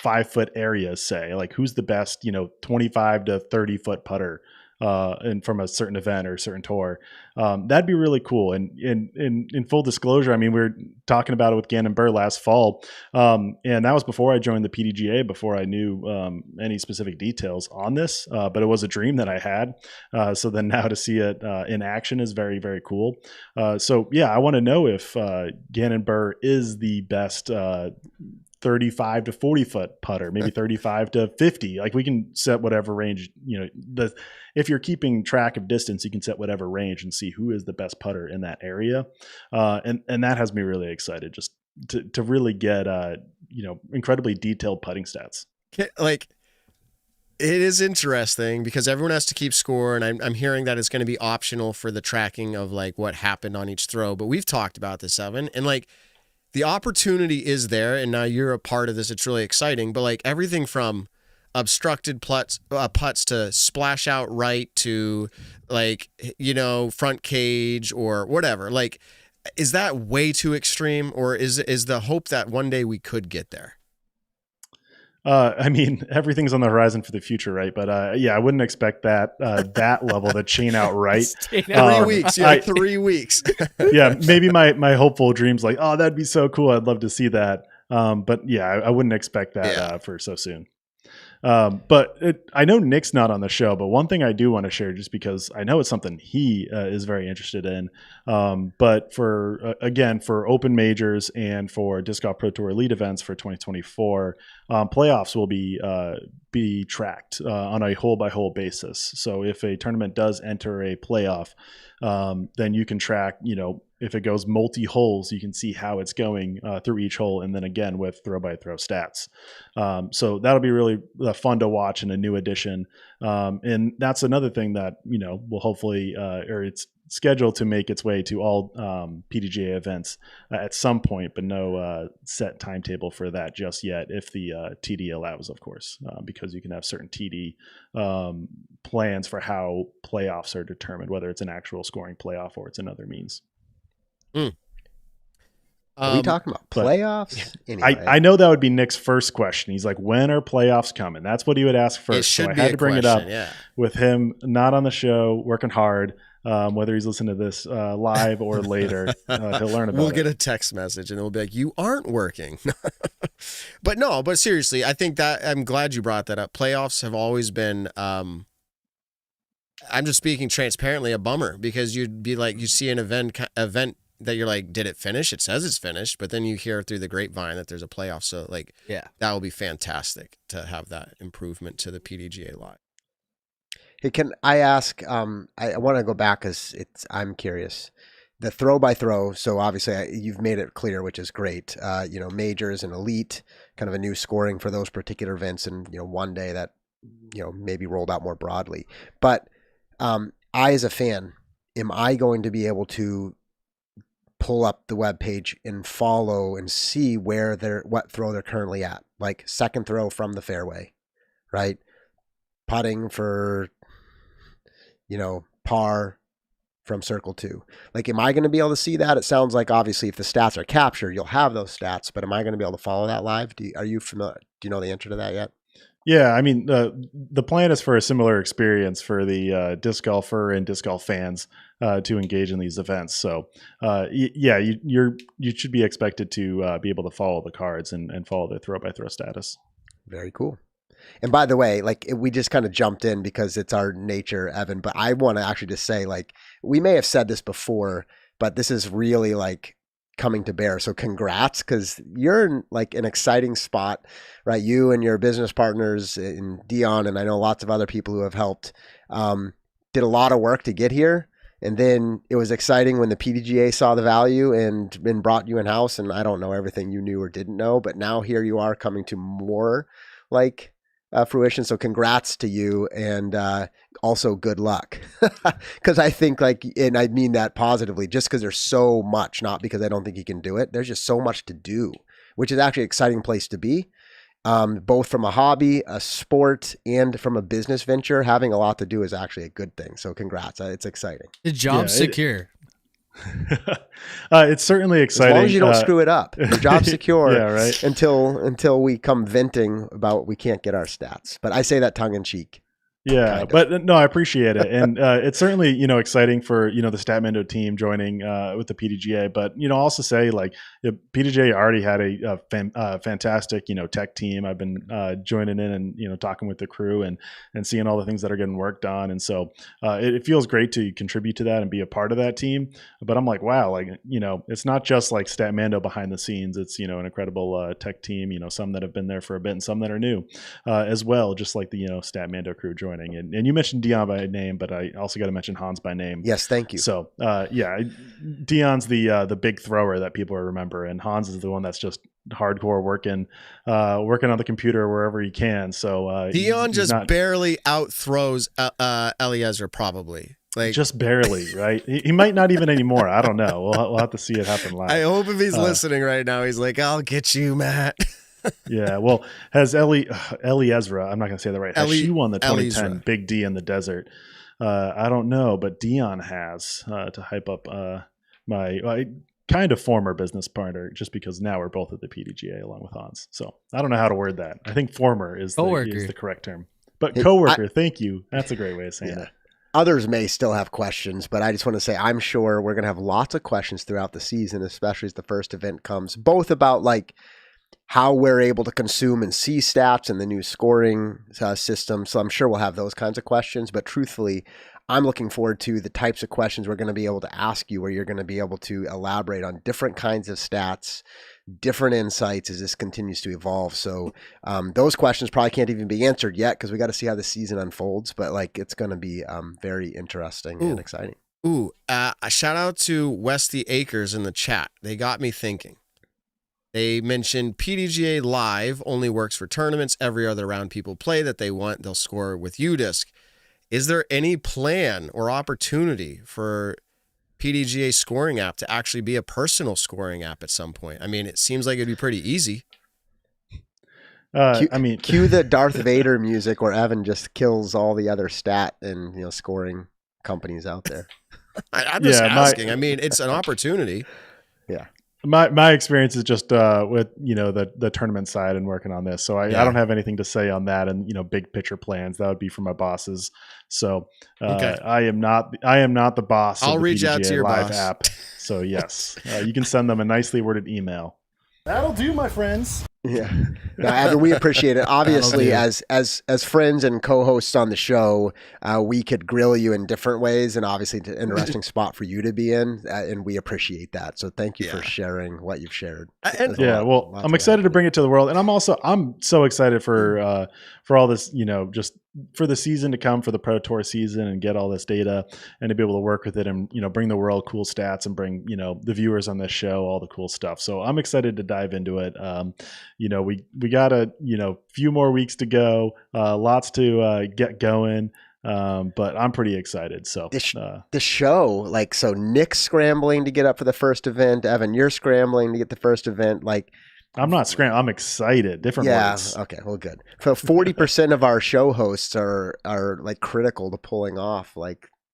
5 foot areas, say, like who's the best 25 to 30 foot putter and from a certain event or a certain tour. That'd be really cool. And in full disclosure, I mean, we were talking about it with Gannon Burr last fall, and that was before I joined the PDGA, before I knew any specific details on this. But it was a dream that I had. So then now to see it in action is very, very cool. So yeah, I want to know if Gannon Burr is the best 35 to 40 foot putter, maybe 35 to 50. Like we can set whatever range, if you're keeping track of distance, you can set whatever range and see who is the best putter in that area. And that has me really excited just to really get, incredibly detailed putting stats. Like, it is interesting because everyone has to keep score, and I'm hearing that it's going to be optional for the tracking of like what happened on each throw. But we've talked about this, Evan, and like the opportunity is there, and now you're a part of this. It's really exciting. But like everything from obstructed putts to splash out right to like front cage or whatever. Like, is that way too extreme, or is the hope that one day we could get there? I mean, everything's on the horizon for the future, right? But I wouldn't expect that level to chain out right. 3 weeks, 3 weeks. Yeah, maybe my hopeful dreams like, oh, that'd be so cool. I'd love to see that. But yeah, I wouldn't expect that for so soon. But I know Nick's not on the show, but one thing I do want to share, just because I know it's something he is very interested in. But for open majors and for Disc Golf Pro Tour Elite events for 2024, playoffs will be tracked on a hole by hole basis. So if a tournament does enter a playoff, then you can track, if it goes multi holes, you can see how it's going through each hole, and then again with throw by throw stats. So that'll be really fun to watch in a new edition. And that's another thing that will hopefully, or it's scheduled to make its way to all PDGA events at some point, but no set timetable for that just yet. If the TD allows, of course, because you can have certain TD plans for how playoffs are determined, whether it's an actual scoring playoff or it's another means. Are we talking about playoffs? Anyway. I know that would be Nick's first question. He's like, when are playoffs coming? That's what he would ask first. It should so I be had to bring question, it up with him not on the show, working hard. Whether he's listening to this live or later, he'll learn about it. We'll get a text message and it'll be like, you aren't working. But seriously, I think that I'm glad you brought that up. Playoffs have always been, I'm just speaking transparently, a bummer, because you'd be like, you see an event that you're like, did it finish? It says it's finished, but then you hear through the grapevine that there's a playoff. So like, that will be fantastic to have that improvement to the PDGA Live. Hey, can I ask, I want to go back because I'm curious. The throw by throw, so obviously you've made it clear, which is great. Majors and elite, kind of a new scoring for those particular events, and one day that maybe rolled out more broadly. But I, as a fan, am I going to be able to pull up the web page and follow and see what throw they're currently at? Like second throw from the fairway, right? Putting for par from circle 2. Like, am I going to be able to see that? It sounds like obviously if the stats are captured, you'll have those stats, but am I going to be able to follow that live? Are you familiar? Do you know the answer to that yet? Yeah, I mean, the plan is for a similar experience for the disc golfer and disc golf fans to engage in these events. So, you should be expected to be able to follow the cards and follow the throw by throw status. Very cool. And by the way, we just kind of jumped in because it's our nature, Evan, but I want to actually just say, we may have said this before, but this is really coming to bear. So congrats, because you're in an exciting spot, right? You and your business partners and Dion, and I know lots of other people who have helped, did a lot of work to get here. And then it was exciting when the PDGA saw the value and brought you in house. And I don't know everything you knew or didn't know, but now here you are coming to more fruition. So congrats to you, and also good luck, because I think and I mean that positively, just because there's so much, not because I don't think you can do it. There's just so much to do, which is actually an exciting place to be, both from a hobby, a sport, and from a business venture. Having a lot to do is actually a good thing. So congrats. It's exciting. The job's secure. It's certainly exciting. As long as you don't screw it up. Your job's secure until we come venting about we can't get our stats. But I say that tongue in cheek. Yeah, Kind of. but no, I appreciate it, and it's certainly exciting for the Statmando team joining with the PDGA. But I'll also say like PDGA already had a fantastic tech team. I've been joining in and talking with the crew and seeing all the things that are getting worked on, and so it feels great to contribute to that and be a part of that team. But I'm like, wow, like it's not just like Statmando behind the scenes. It's an incredible tech team. Some that have been there for a bit and some that are new as well. Just like the Statmando crew joining. And you mentioned Dion by name, but I also got to mention Hans by name. Yes, thank you. So yeah, Dion's the big thrower that people remember, and Hans is the one that's just hardcore working on the computer wherever he can. So Dion just barely out throws Eliezra, probably. Like just barely, right? He might not even anymore. I don't know. We'll have to see it happen live. I hope if he's listening right now, he's like, "I'll get you, Matt." Yeah, well, has Eliezra, I'm not going to say that right. Has she won the 2010 Eliezra. Big D in the Desert? I don't know, but Dion has to hype up my kind of former business partner, just because now we're both at the PDGA along with Hans. So I don't know how to word that. I think former is the correct term. But coworker, thank you. That's a great way of saying it. Others may still have questions, but I just want to say I'm sure we're going to have lots of questions throughout the season, especially as the first event comes, both about like how we're able to consume and see stats and the new scoring system. So I'm sure we'll have those kinds of questions. But truthfully, I'm looking forward to the types of questions we're going to be able to ask you, where you're going to be able to elaborate on different kinds of stats, different insights as this continues to evolve. So those questions probably can't even be answered yet because we got to see how the season unfolds. But like it's going to be very interesting and exciting. A shout out to Westy Acres in the chat. They got me thinking. They mentioned PDGA Live only works for tournaments. Every other round people play that they want, they'll score with UDisc. Is there any plan or opportunity for PDGA scoring app to actually be a personal scoring app at some point? I mean, it seems like it'd be pretty easy. Cue the Darth Vader music where Evan just kills all the other stat and scoring companies out there. I'm just asking. I mean, it's an opportunity. Yeah. My experience is just with the tournament side and working on this, so I don't have anything to say on that and big picture plans. That would be for my bosses. So I am not the boss. I'll of the reach PDGA out to your Live boss. app. So yes, you can send them a nicely worded email. That'll do, my friends. Yeah, no, Evan, we appreciate it. Obviously, as friends and co-hosts on the show, we could grill you in different ways, and obviously, it's an interesting spot for you to be in, and we appreciate that. So, thank you for sharing what you've shared. I'm excited to bring it to the world, and I'm so excited for all this, just for the season to come, for the Pro Tour season, and get all this data, and to be able to work with it, and bring the world cool stats, and bring the viewers on this show all the cool stuff. So I'm excited to dive into it. We got a few more weeks to go, lots to get going, but I'm pretty excited. So the show, so Nick's scrambling to get up for the first event. Evan, you're scrambling to get the first event. I'm not scrambling. I'm excited. Different words. Okay. Well, good. So 40% of our show hosts are critical to pulling off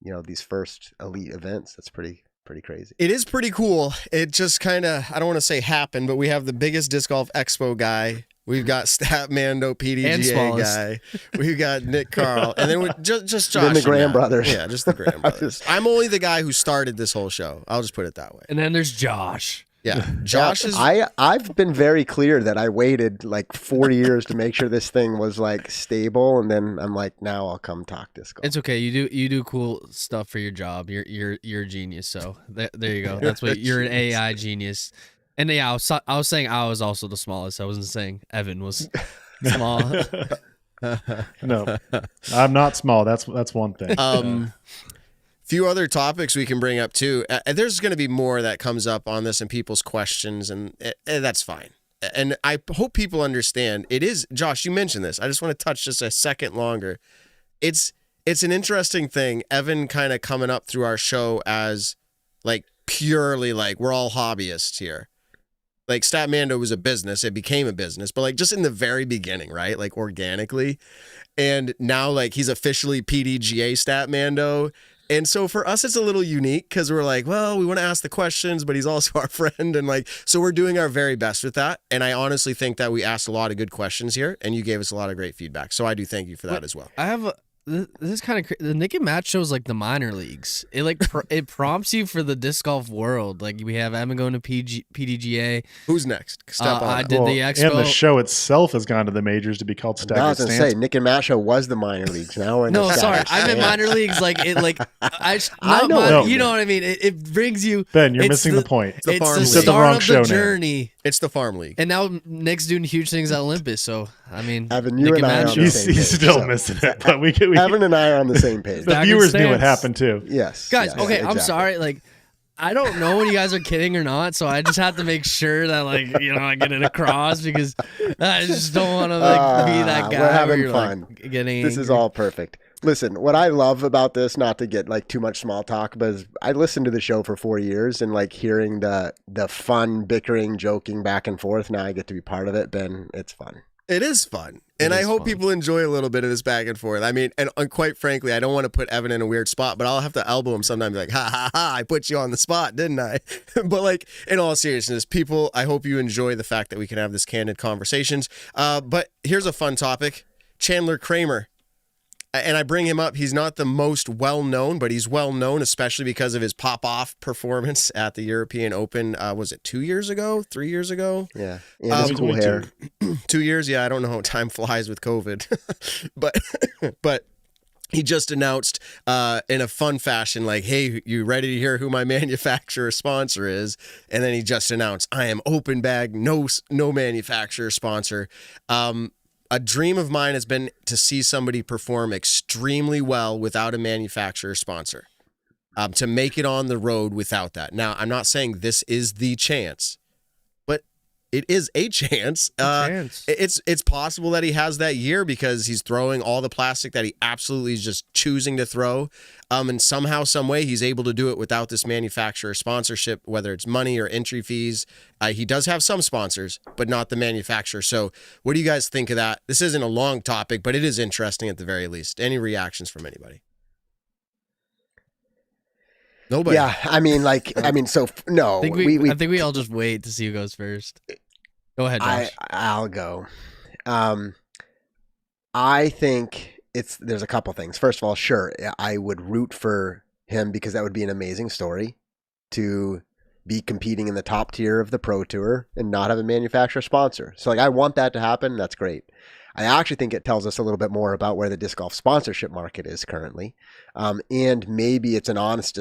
these first elite events. That's pretty crazy. It is pretty cool. It just kind of, I don't want to say happened, but we have the biggest disc golf expo guy. We've got Statmando PDGA guy. We've got Nick Carl, and then just Josh. Then the Graham brothers. Yeah, just the Graham brothers. I'm only the guy who started this whole show. I'll just put it that way. And then there's Josh. Yeah, Josh is. I've been very clear that I waited 4 years to make sure this thing was stable, and then I'm now I'll come talk disc golf. It's okay. You do cool stuff for your job. You're a genius. So there you go. That's what you're an AI genius. And yeah, I was saying I was also the smallest. I wasn't saying Evan was small. No, I'm not small. That's one thing. Few other topics we can bring up too. There's going to be more that comes up on this and people's questions, and that's fine. And I hope people understand. It is, Josh, you mentioned this. I just want to touch just a second longer. It's an interesting thing. Evan kind of coming up through our show as purely we're all hobbyists here. Statmando was a business. It became a business, but just in the very beginning, right? Organically. And now he's officially PDGA Statmando. And so for us, it's a little unique because we're well, we want to ask the questions, but he's also our friend. And so we're doing our very best with that. And I honestly think that we asked a lot of good questions here and you gave us a lot of great feedback. So I do thank you for that as well. I this is kind of the Nick and Matt show is like the minor leagues. It like it prompts you for the disc golf world. Like we have Emma going to PDGA. Who's next? Step on. I it. did the expo. And the show itself has gone to the majors to be called Staggered. I was going to say, Nick and Matt show was the minor leagues. Now we're in No, the sorry, Staggered I'm in Stance. minor leagues. Like it, like I know. No. you know what I mean. It brings you. Ben, you're it's missing the point. the It's farm the league. You said the start wrong of show the name. journey. It's the farm league. And now Nick's doing huge things at Olympus. So I mean, Evan, you Nick and I Matt are on show. the He's, same he's page, still so. missing it, but we Evan and I are on the same page. the Staggered viewers knew it Stance. happened too. Yes. Guys, yes, okay, I'm exactly. sorry. Like, I don't know when you guys are kidding or not, so I just have to make sure that, like, I get it across because I just don't want to like be that guy. We're having where you're, fun. Like, getting This is angry. all perfect. Listen, what I love about this, not to get like too much small talk, but is I listened to the show for 4 years and like hearing the fun bickering, joking back and forth. Now I get to be part of it, Ben. It's fun. It is fun. And It I is hope fun. people enjoy a little bit of this back and forth. I mean, and quite frankly, I don't want to put Evan in a weird spot, but I'll have to elbow him sometime and be like, ha, ha, ha, I put you on the spot, didn't I? But like, in all seriousness, people, I hope you enjoy the fact that we can have this candid conversations. But here's a fun topic. Chandler Kramer. And I bring him up. He's not the most well-known, but he's well-known, especially because of his pop-off performance at the European Open. Was it 2 years ago? 3 years ago? Yeah. And his cool 2022. hair. 2 years? Yeah, I don't know how time flies with COVID. but he just announced in a fun fashion, like, hey, you ready to hear who my manufacturer sponsor is? And then he just announced, I am open bag, no manufacturer sponsor. A dream of mine has been to see somebody perform extremely well without a manufacturer sponsor, to make it on the road without that. Now, I'm not saying this is the chance, but it is a chance. It's possible that he has that year because he's throwing all the plastic that he absolutely is just choosing to throw. And somehow, some way, he's able to do it without this manufacturer sponsorship, whether it's money or entry fees. He does have some sponsors, but not the manufacturer. So what do you guys think of that? This isn't a long topic, but it is interesting at the very least. Any reactions from anybody? Nobody. Yeah. I mean, so no. I think I think we all just wait to see who goes first. Go ahead, Josh. I'll go. I think there's a couple things. First of all, sure, I would root for him because that would be an amazing story to be competing in the top tier of the Pro Tour and not have a manufacturer sponsor. So like, I want that to happen. That's great. I actually think it tells us a little bit more about where the disc golf sponsorship market is currently. And maybe it's an honest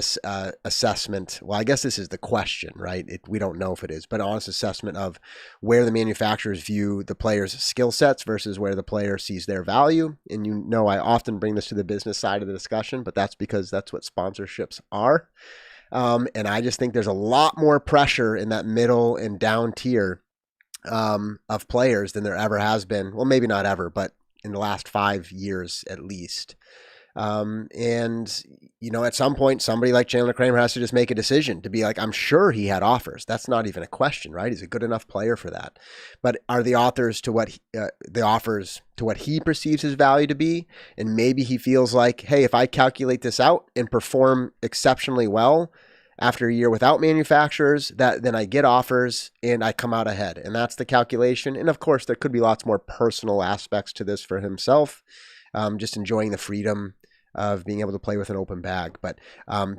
assessment. Well, I guess this is the question, right? We don't know if it is, but an honest assessment of where the manufacturers view the players' skill sets versus where the player sees their value. And I often bring this to the business side of the discussion, but that's because that's what sponsorships are. And I just think there's a lot more pressure in that middle and down tier of players than there ever has been. Well, maybe not ever, but in the last 5 years at least. And at some point, somebody like Chandler Kramer has to just make a decision to be like, I'm sure he had offers. That's not even a question, right? He's a good enough player for that. But are the offers to what he perceives his value to be? And maybe he feels like, hey, if I calculate this out and perform exceptionally well after a year without manufacturers, then I get offers and I come out ahead. And that's the calculation. And of course, there could be lots more personal aspects to this for himself, just enjoying the freedom of being able to play with an open bag. But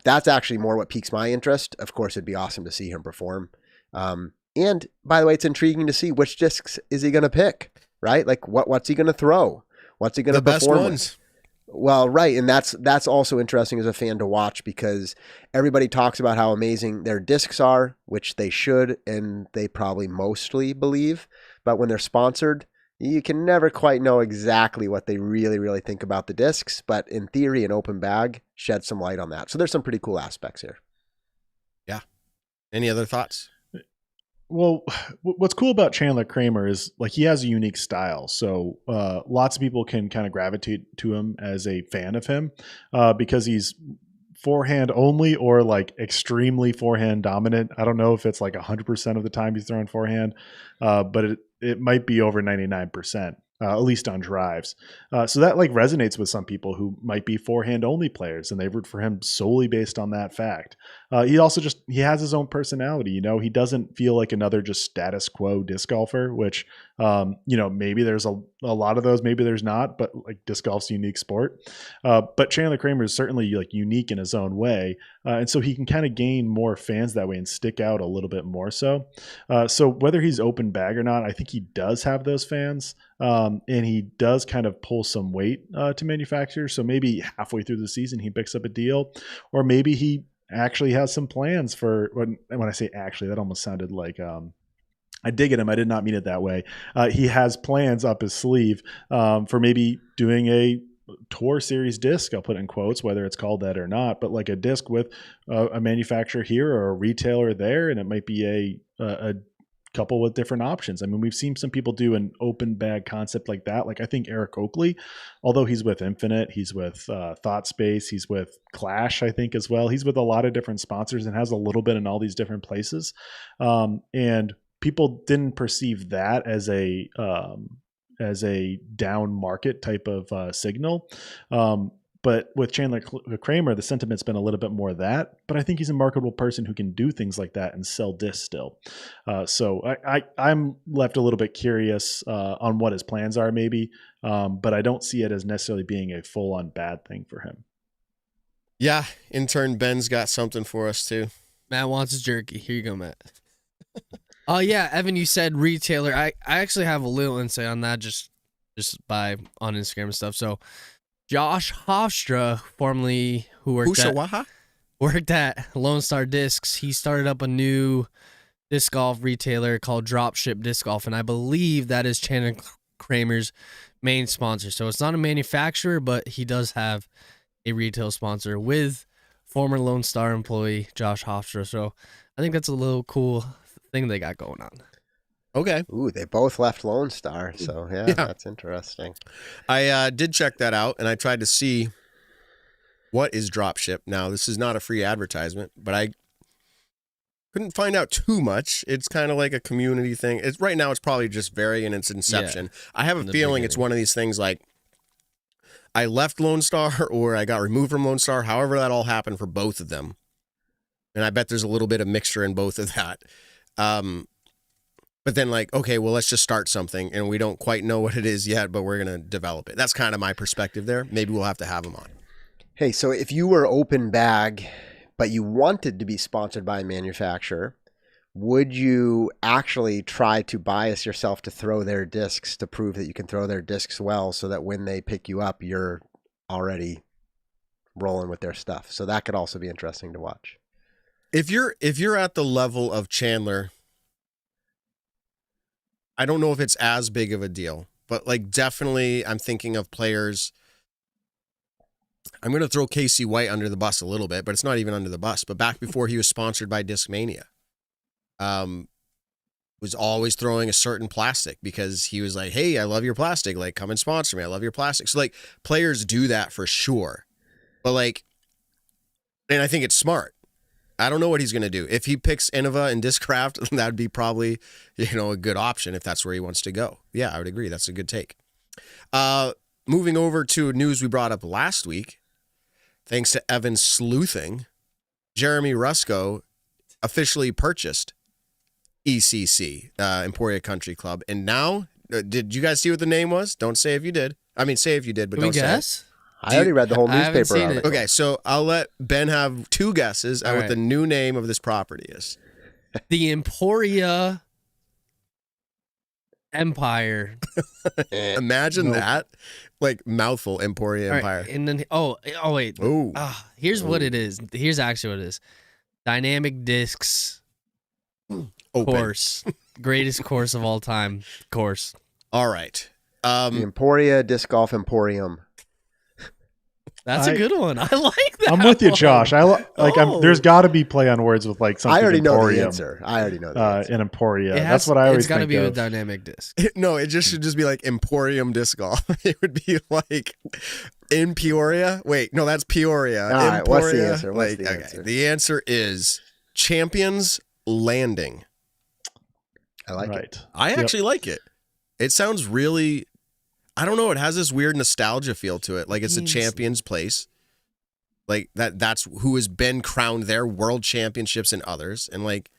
that's actually more what piques my interest. Of course, it'd be awesome to see him perform. And by the way, it's intriguing to see which discs is he going to pick, right? Like what's he going to throw? What's he going to perform? The best ones. Well, right. And that's also interesting as a fan to watch because everybody talks about how amazing their discs are, which they should, and they probably mostly believe. But when they're sponsored, you can never quite know exactly what they really, really think about the discs. But in theory, an open bag sheds some light on that. So there's some pretty cool aspects here. Yeah. Any other thoughts? Well, what's cool about Chandler Kramer is like he has a unique style. So lots of people can kind of gravitate to him as a fan of him because he's forehand only or like extremely forehand dominant. I don't know if it's like 100% of the time he's throwing forehand, but it might be over 99%. at least on drives. So that like resonates with some people who might be forehand only players, and they root for him solely based on that fact. He also he has his own personality. You know, he doesn't feel like another just status quo disc golfer, which, you know, maybe there's a lot of those, maybe there's not, but like disc golf's a unique sport. But Chandler Kramer is certainly like unique in his own way. And so he can kind of gain more fans that way and stick out a little bit more so. So whether he's open bag or not, I think he does have those fans. And he does kind of pull some weight to manufacturers. So maybe halfway through the season, he picks up a deal, or maybe he actually has some plans for when I say actually, that almost sounded like, I dig at him. I did not mean it that way. He has plans up his sleeve for maybe doing a tour series disc. I'll put it in quotes, whether it's called that or not, but like a disc with a manufacturer here or a retailer there. And it might be a couple with different options. I mean, we've seen some people do an open bag concept like that. Like I think Eric Oakley, although he's with Infinite, he's with ThoughtSpace, he's with Clash, I think as well. He's with a lot of different sponsors and has a little bit in all these different places. And people didn't perceive that as a down market type of signal. But with Chandler Kramer, the sentiment's been a little bit more of that. But I think he's a marketable person who can do things like that and sell discs still. So I'm left a little bit curious on what his plans are maybe. But I don't see it as necessarily being a full-on bad thing for him. Yeah, intern Ben's got something for us too. Matt wants his jerky. Here you go, Matt. Oh, yeah, Evan, you said retailer. I actually have a little insight on that just by on Instagram and stuff. So Josh Hofstra, formerly who worked at Lone Star Discs, he started up a new disc golf retailer called Dropship Disc Golf, and I believe that is Chandler Kramer's main sponsor. So it's not a manufacturer, but he does have a retail sponsor with former Lone Star employee Josh Hofstra. So I think that's a little cool thing they got going on. Okay. Ooh, they both left Lone Star, so yeah. That's interesting. I did check that out, and I tried to see what is Dropship. Now, this is not a free advertisement, but I couldn't find out too much. It's kind of like a community thing. Right now, it's probably just very in its inception. Yeah, I have a feeling it's one of these things like I left Lone Star or I got removed from Lone Star, however that all happened for both of them. And I bet there's a little bit of mixture in both of that. But then like, okay, well, let's just start something, and we don't quite know what it is yet, but we're going to develop it. That's kind of my perspective there. Maybe we'll have to have them on. Hey, so if you were open bag, but you wanted to be sponsored by a manufacturer, would you actually try to bias yourself to throw their discs to prove that you can throw their discs well so that when they pick you up, you're already rolling with their stuff? So that could also be interesting to watch. If you're at the level of Chandler, I don't know if it's as big of a deal, but like definitely I'm thinking of players. I'm going to throw Casey White under the bus a little bit, but it's not even under the bus. But back before he was sponsored by Discmania, was always throwing a certain plastic because he was like, hey, I love your plastic. Like, come and sponsor me. I love your plastic. So like players do that for sure. But like, and I think it's smart. I don't know what he's going to do. If he picks Innova and Discraft, that would be probably, a good option if that's where he wants to go. Yeah, I would agree. That's a good take. Moving over to news we brought up last week, thanks to Evan sleuthing, Jeremy Rusko officially purchased ECC, Emporia Country Club. And now, did you guys see what the name was? Don't say if you did. I mean, say if you did, but don't say it. I already read the whole newspaper article. Okay, so I'll let Ben have two guesses at what the new name of this property is. The Emporia Empire. Imagine that. Like mouthful, Emporia Empire. Right, and then wait. Here's what it is. Here's actually what it is. Dynamic Discs course. Greatest course of all time course. All right. The Emporia Disc Golf Emporium. That's a good one. I like that. I'm with you, Josh. There's got to be play on words with like something. I already Emporium, know the answer. In Emporia. That's what I always think. It's got to be a dynamic disc. No, it just should just be like Emporium Disc Golf. It would be like in Peoria. Wait, no, that's Peoria. All right, what's the answer? Answer? The answer is Champions Landing. I like it. I actually like it. It sounds really I don't know. It has this weird nostalgia feel to it. Like it's a Means- champion's place. Like that's who has been crowned there, world championships and others. And like,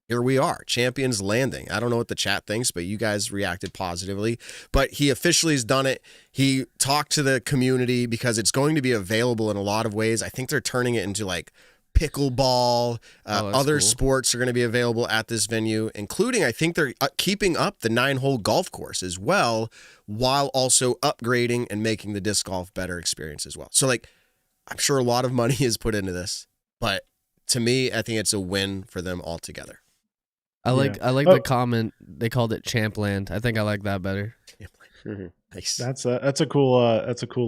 here we are, Champions Landing. I don't know what the chat thinks, but you guys reacted positively. But he officially has done it. He talked to the community because it's going to be available in a lot of ways. I think they're turning it into like pickleball. Other cool. sports are going to be available at this venue, including I think they're keeping up the 9-hole golf course as well, while also upgrading and making the disc golf better experience as well. So like, I'm sure a lot of money is put into this, but to me, I think it's a win for them altogether. I like the comment. They called it Champland. I think I like that better. Nice. That's a cool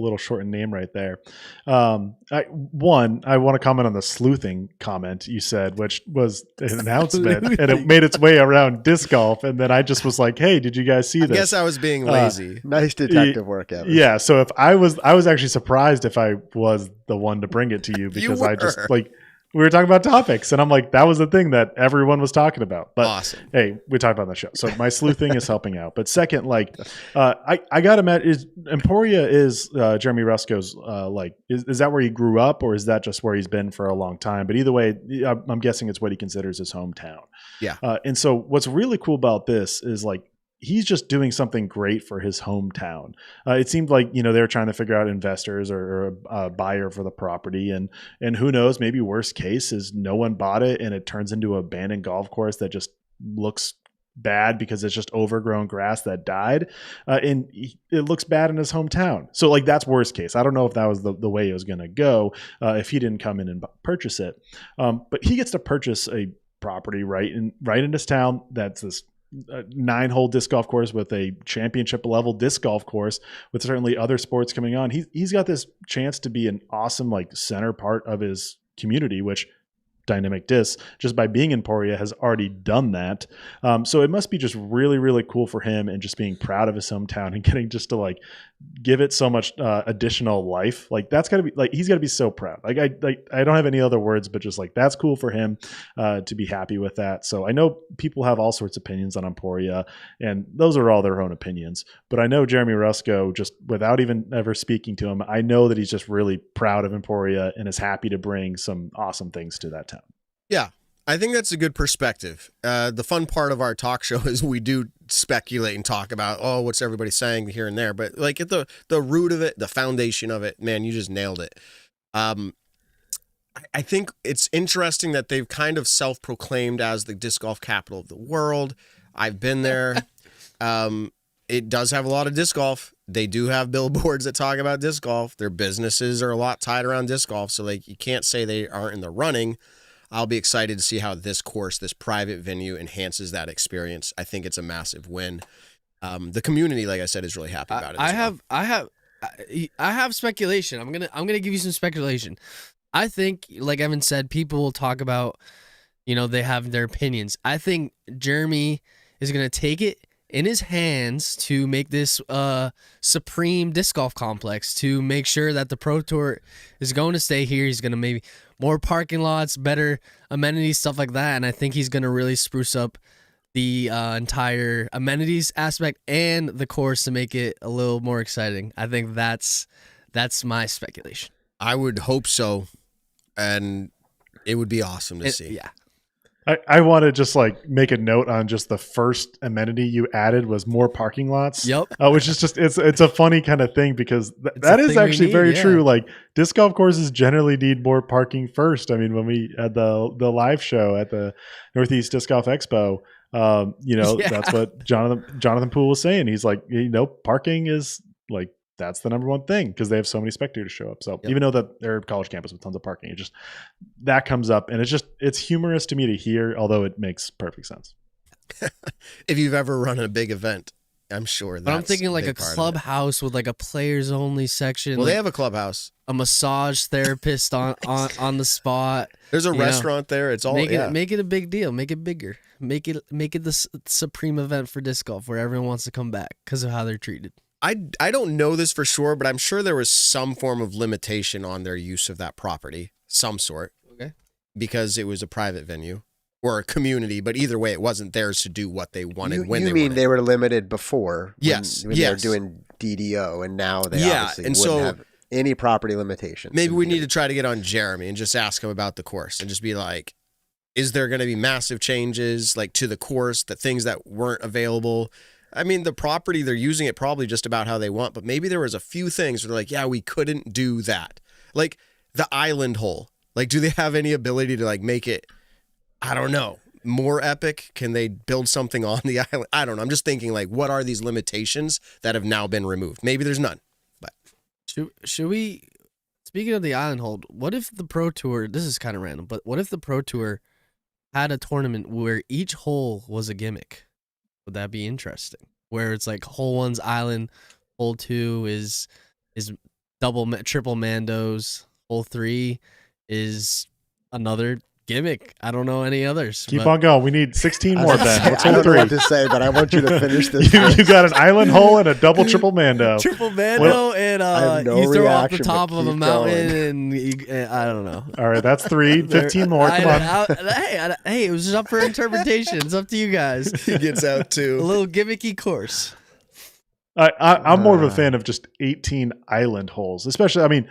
little shortened name right there. I want to comment on the sleuthing comment you said, which was an announcement, and it made its way around disc golf. And then I just was like, "Hey, did you guys see this?" I guess I was being lazy. Nice detective work, Evan. Yeah. So if I was actually surprised if I was the one to bring it to you because I just were. like. We were talking about topics, and I'm like, that was the thing that everyone was talking about. But Awesome. hey, we talked about that show. So my sleuthing is helping out. But second, like, I got to imagine, Emporia is Jeremy Rusko's, is that where he grew up, or is that just where he's been for a long time? But either way, I'm guessing it's what he considers his hometown. Yeah. And so what's really cool about this is like, he's just doing something great for his hometown. It seemed like, they were trying to figure out investors or a buyer for the property. And who knows, maybe worst case is no one bought it and it turns into an abandoned golf course that just looks bad because it's just overgrown grass that died. And it looks bad in his hometown. So like that's worst case. I don't know if that was the way it was going to go if he didn't come in and purchase it. But he gets to purchase a property right in his town that's this 9-hole disc golf course with a championship level disc golf course with certainly other sports coming on. He's got this chance to be an awesome like center part of his community, which Dynamic Disc, just by being in Emporia, has already done that. So it must be just really, really cool for him and just being proud of his hometown and getting just to like give it so much additional life. Like that's gotta be like, he's gotta be so proud. I don't have any other words, but just like, that's cool for him to be happy with that. So I know people have all sorts of opinions on Emporia and those are all their own opinions, but I know Jeremy Rusko, just without even ever speaking to him, I know that he's just really proud of Emporia and is happy to bring some awesome things to that town. Yeah, I think that's a good perspective. The fun part of our talk show is we do speculate and talk about, what's everybody saying here and there. But like at the root of it, the foundation of it, man, you just nailed it. I think it's interesting that they've kind of self-proclaimed as the disc golf capital of the world. I've been there. It does have a lot of disc golf. They do have billboards that talk about disc golf. Their businesses are a lot tied around disc golf. So like you can't say they aren't in the running. I'll be excited to see how this course, this private venue, enhances that experience. I think it's a massive win. The community, like I said, is really happy about it. I have speculation. I'm gonna give you some speculation. I think, like Evan said, people will talk about, they have their opinions. I think Jeremy is gonna take it in his hands to make this supreme disc golf complex, to make sure that the Pro Tour is going to stay here. He's going to maybe more parking lots, better amenities, stuff like that. And I think he's going to really spruce up the entire amenities aspect and the course to make it a little more exciting. I think that's my speculation. I would hope so. And it would be awesome to see. Yeah. I want to just like make a note on just the first amenity you added was more parking lots. Yep. Which is just, it's a funny kind of thing because that is actually very true. Like disc golf courses generally need more parking first. I mean, when we had the live show at the Northeast Disc Golf Expo, that's what Jonathan Poole was saying. He's like, parking is like, that's the number one thing because they have so many spectators show up. So even though that they're a college campus with tons of parking, that comes up and it's humorous to me to hear, although it makes perfect sense. If you've ever run a big event, I'm sure. But I'm thinking like a clubhouse with like a players only section. Well, they have a clubhouse, a massage therapist on the spot. There's a restaurant there. It's all make it a big deal. Make it bigger. Make it the supreme event for disc golf where everyone wants to come back because of how they're treated. I don't know this for sure, but I'm sure there was some form of limitation on their use of that property, some sort. Okay. Because it was a private venue or a community, but either way, it wasn't theirs to do what they wanted when they wanted. You mean they were limited before? Yes. When they were doing DDO, and now they Yeah, obviously and wouldn't so have any property limitations. Maybe we need to try to get on Jeremy and just ask him about the course and just be like, is there going to be massive changes like to the course, the things that weren't available? I mean, the property, they're using it probably just about how they want, but maybe there was a few things where they're like, yeah, we couldn't do that. Like the island hole. Like, do they have any ability to like make it, I don't know, more epic? Can they build something on the island? I don't know. I'm just thinking like, what are these limitations that have now been removed? Maybe there's none. But should we, speaking of the island hold, what if the Pro Tour, this is kind of random, but what if the Pro Tour had a tournament where each hole was a gimmick? Would that be interesting? Where it's like hole 1's island, hole 2 is triple Mandos, hole 3 is another gimmick. I don't know any others. Keep on going. We need 16 more, Ben. What's I hole don't know 3? what to say, but I want you to finish this. You got an island hole and a double triple Mando. Triple Mando and have no you throw off the reaction, top but of a keep mountain going. and I don't know. All right, that's 3. 15 more. Come on. Hey, it was just up for interpretation. It's up to you guys. he gets out A too. little gimmicky course. I'm more of a fan of just 18 island holes, especially. I mean,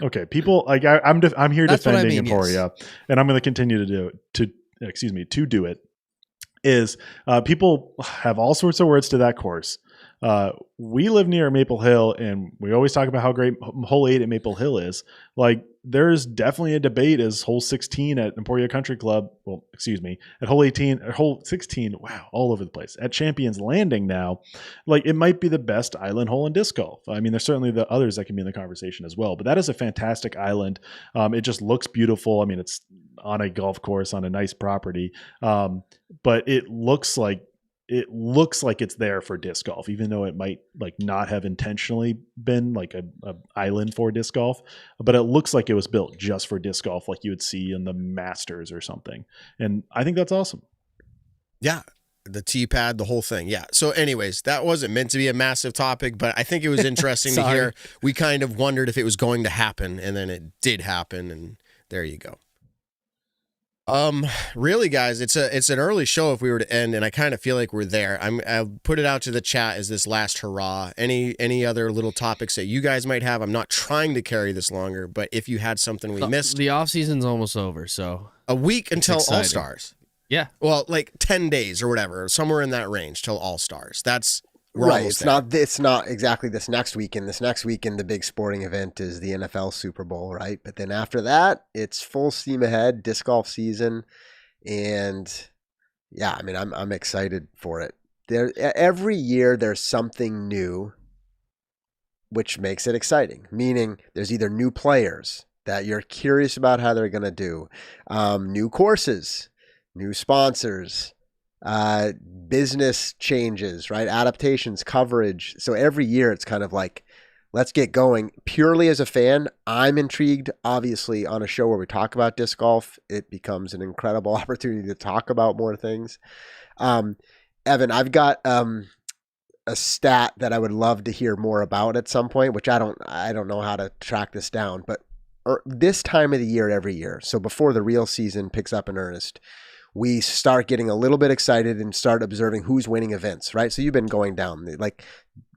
okay, people like I'm here That's what I defending mean, Emporia, and I'm going to continue to do it. To do it is people have all sorts of words to that course. We live near Maple Hill, and we always talk about how great hole 8 at Maple Hill is. Like, there's definitely a debate as hole 16 at Emporia Country Club. Well, excuse me, at hole 18, or hole 16. Wow, all over the place at Champions Landing now. Like, it might be the best island hole in disc golf. I mean, there's certainly the others that can be in the conversation as well. But that is a fantastic island. It just looks beautiful. I mean, it's on a golf course on a nice property, but it looks like it's there for disc golf, even though it might like not have intentionally been like a island for disc golf, but it looks like it was built just for disc golf, like you would see in the Masters or something. And I think that's awesome. Yeah. The tee pad, the whole thing. Yeah. So anyways, that wasn't meant to be a massive topic, but I think it was interesting to hear. We kind of wondered if it was going to happen, and then it did happen, and there you go. Really, guys, it's an early show if we were to end, and I kind of feel like we're there. I'll put it out to the chat as this last hurrah. Any other little topics that you guys might have? I'm not trying to carry this longer, but if you had something we missed. The off season's almost over, so a week until All Stars. Yeah. Well, like 10 days or whatever, somewhere in that range till All Stars. We're right. It's not exactly this next weekend. This next weekend, the big sporting event is the NFL Super Bowl, right? But then after that, it's full steam ahead, disc golf season. And yeah, I mean, I'm excited for it. Every year there's something new, which makes it exciting. Meaning there's either new players that you're curious about how they're going to do, new courses, new sponsors, business changes, right? Adaptations, coverage. So every year it's kind of like, let's get going. Purely as a fan, I'm intrigued. Obviously, on a show where we talk about disc golf, it becomes an incredible opportunity to talk about more things. Evan, I've got a stat that I would love to hear more about at some point, which I don't know how to track this down, but this time of the year every year, so before the real season picks up in earnest, we start getting a little bit excited and start observing who's winning events, right? So you've been going down, like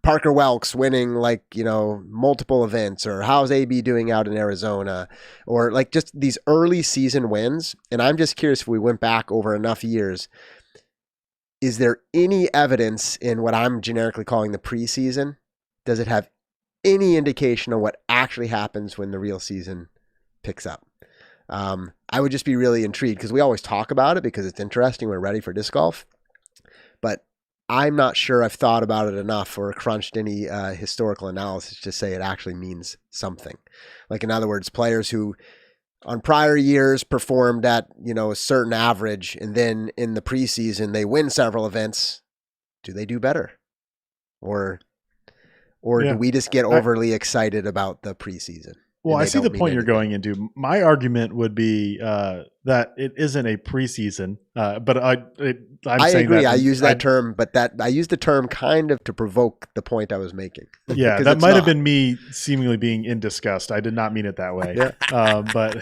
Parker Welks winning like, multiple events, or how's AB doing out in Arizona, or like just these early season wins. And I'm just curious, if we went back over enough years, is there any evidence in what I'm generically calling the preseason? Does it have any indication of what actually happens when the real season picks up? I would just be really intrigued, because we always talk about it because it's interesting. We're ready for disc golf, but I'm not sure I've thought about it enough or crunched any historical analysis to say it actually means something. Like, in other words, players who on prior years performed at, a certain average, and then in the preseason they win several events. Do they do better? Or do we just get overly excited about the preseason? Well, I see the point you're going into. My argument would be that it isn't a preseason, but I agree. I use that term, but I use the term kind of to provoke the point I was making. Yeah, that might have been me seemingly being in disgust. I did not mean it that way. Yeah. But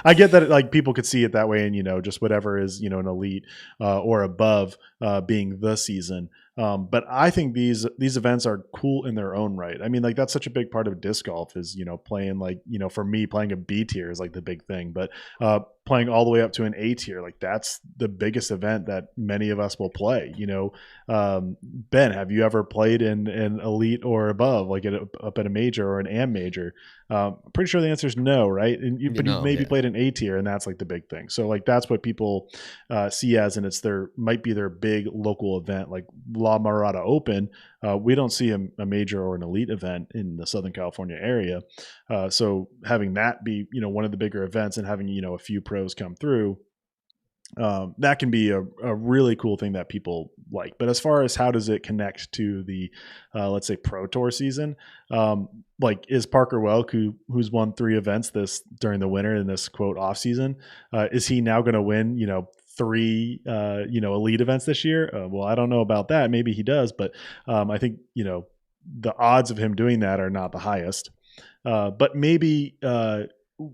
I get that like people could see it that way, and just whatever is an elite or above being the season. But I think these events are cool in their own right. I mean, like that's such a big part of disc golf is, playing like, for me, playing a B tier is like the big thing, but playing all the way up to an A tier, like that's the biggest event that many of us will play. Ben, have you ever played in an elite or above, like up at a major or an AM major? I'm pretty sure the answer is no, right? But you've maybe played an A tier, and that's like the big thing. So like that's what people see as, and it's might be their big local event, like La Mirada Open. We don't see a major or an elite event in the Southern California area. So having that be, one of the bigger events and having, a few pros come through, that can be a really cool thing that people like. But as far as how does it connect to the, let's say, Pro Tour season, like is Parker Welk, who's won 3 events during the winter in this quote off season, is he now going to win, 3 elite events this year? Well, I don't know about that. Maybe he does, but I think the odds of him doing that are not the highest. But maybe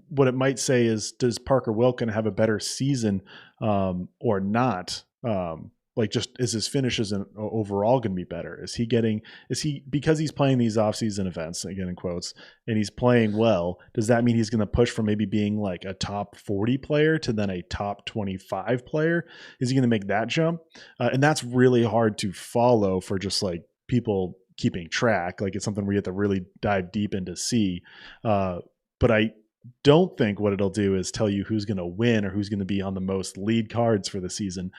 what it might say is, does Parker Welk going to have a better season or not? Like, just is his finishes overall going to be better? Is he because he's playing these off-season events, again in quotes, and he's playing well, does that mean he's going to push from maybe being like a top 40 player to then a top 25 player? Is he going to make that jump? And that's really hard to follow for just like people keeping track. Like it's something where you have to really dive deep in to see. But I don't think what it'll do is tell you who's going to win or who's going to be on the most lead cards for the season,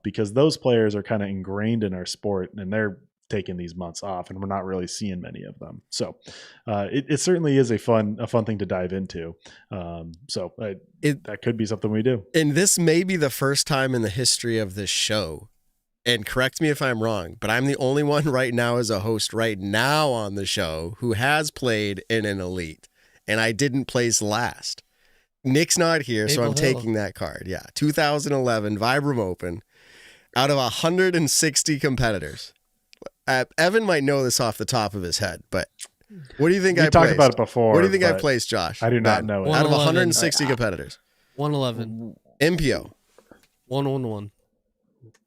because those players are kind of ingrained in our sport and they're taking these months off and we're not really seeing many of them. So it certainly is a fun thing to dive into. That could be something we do. And this may be the first time in the history of this show, and correct me if I'm wrong, but I'm the only one right now as a host right now on the show who has played in an elite. And I didn't place last. Nick's not here, so I'm taking that card. Yeah, 2011 Vibram Open. Out of 160 competitors. Evan might know this off the top of his head, but what do you think I placed? We talked about it before. What do you think I placed, Josh? I do not know it. Out of 160 competitors. 111. MPO. 111.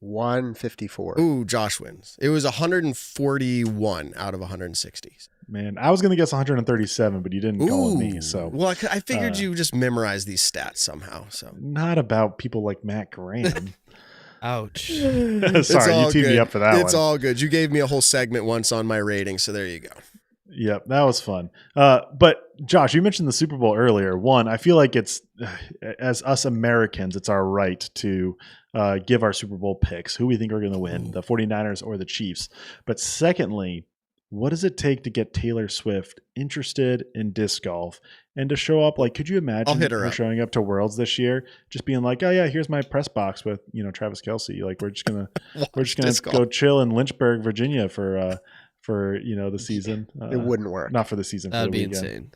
154. Ooh, Josh wins. It was 141 out of 160. Man, I was going to guess 137, but you didn't go with me. So, well, I figured you just memorized these stats somehow. So, not about people like Matt Graham. Ouch. Sorry, you teed me up for that one. It's all good. You gave me a whole segment once on my rating, so there you go. Yep, that was fun. But Josh, you mentioned the Super Bowl earlier. One, I feel like it's, as us Americans, it's our right to give our Super Bowl picks, who we think are going to win, the 49ers or the Chiefs. But secondly, what does it take to get Taylor Swift interested in disc golf and to show up? Like, could you imagine her showing up to Worlds this year, just being like, "Oh yeah, here's my press box with Travis Kelce. Like, we're just gonna go chill in Lynchburg, Virginia for the season." It wouldn't work. Not for the season. That'd be insane.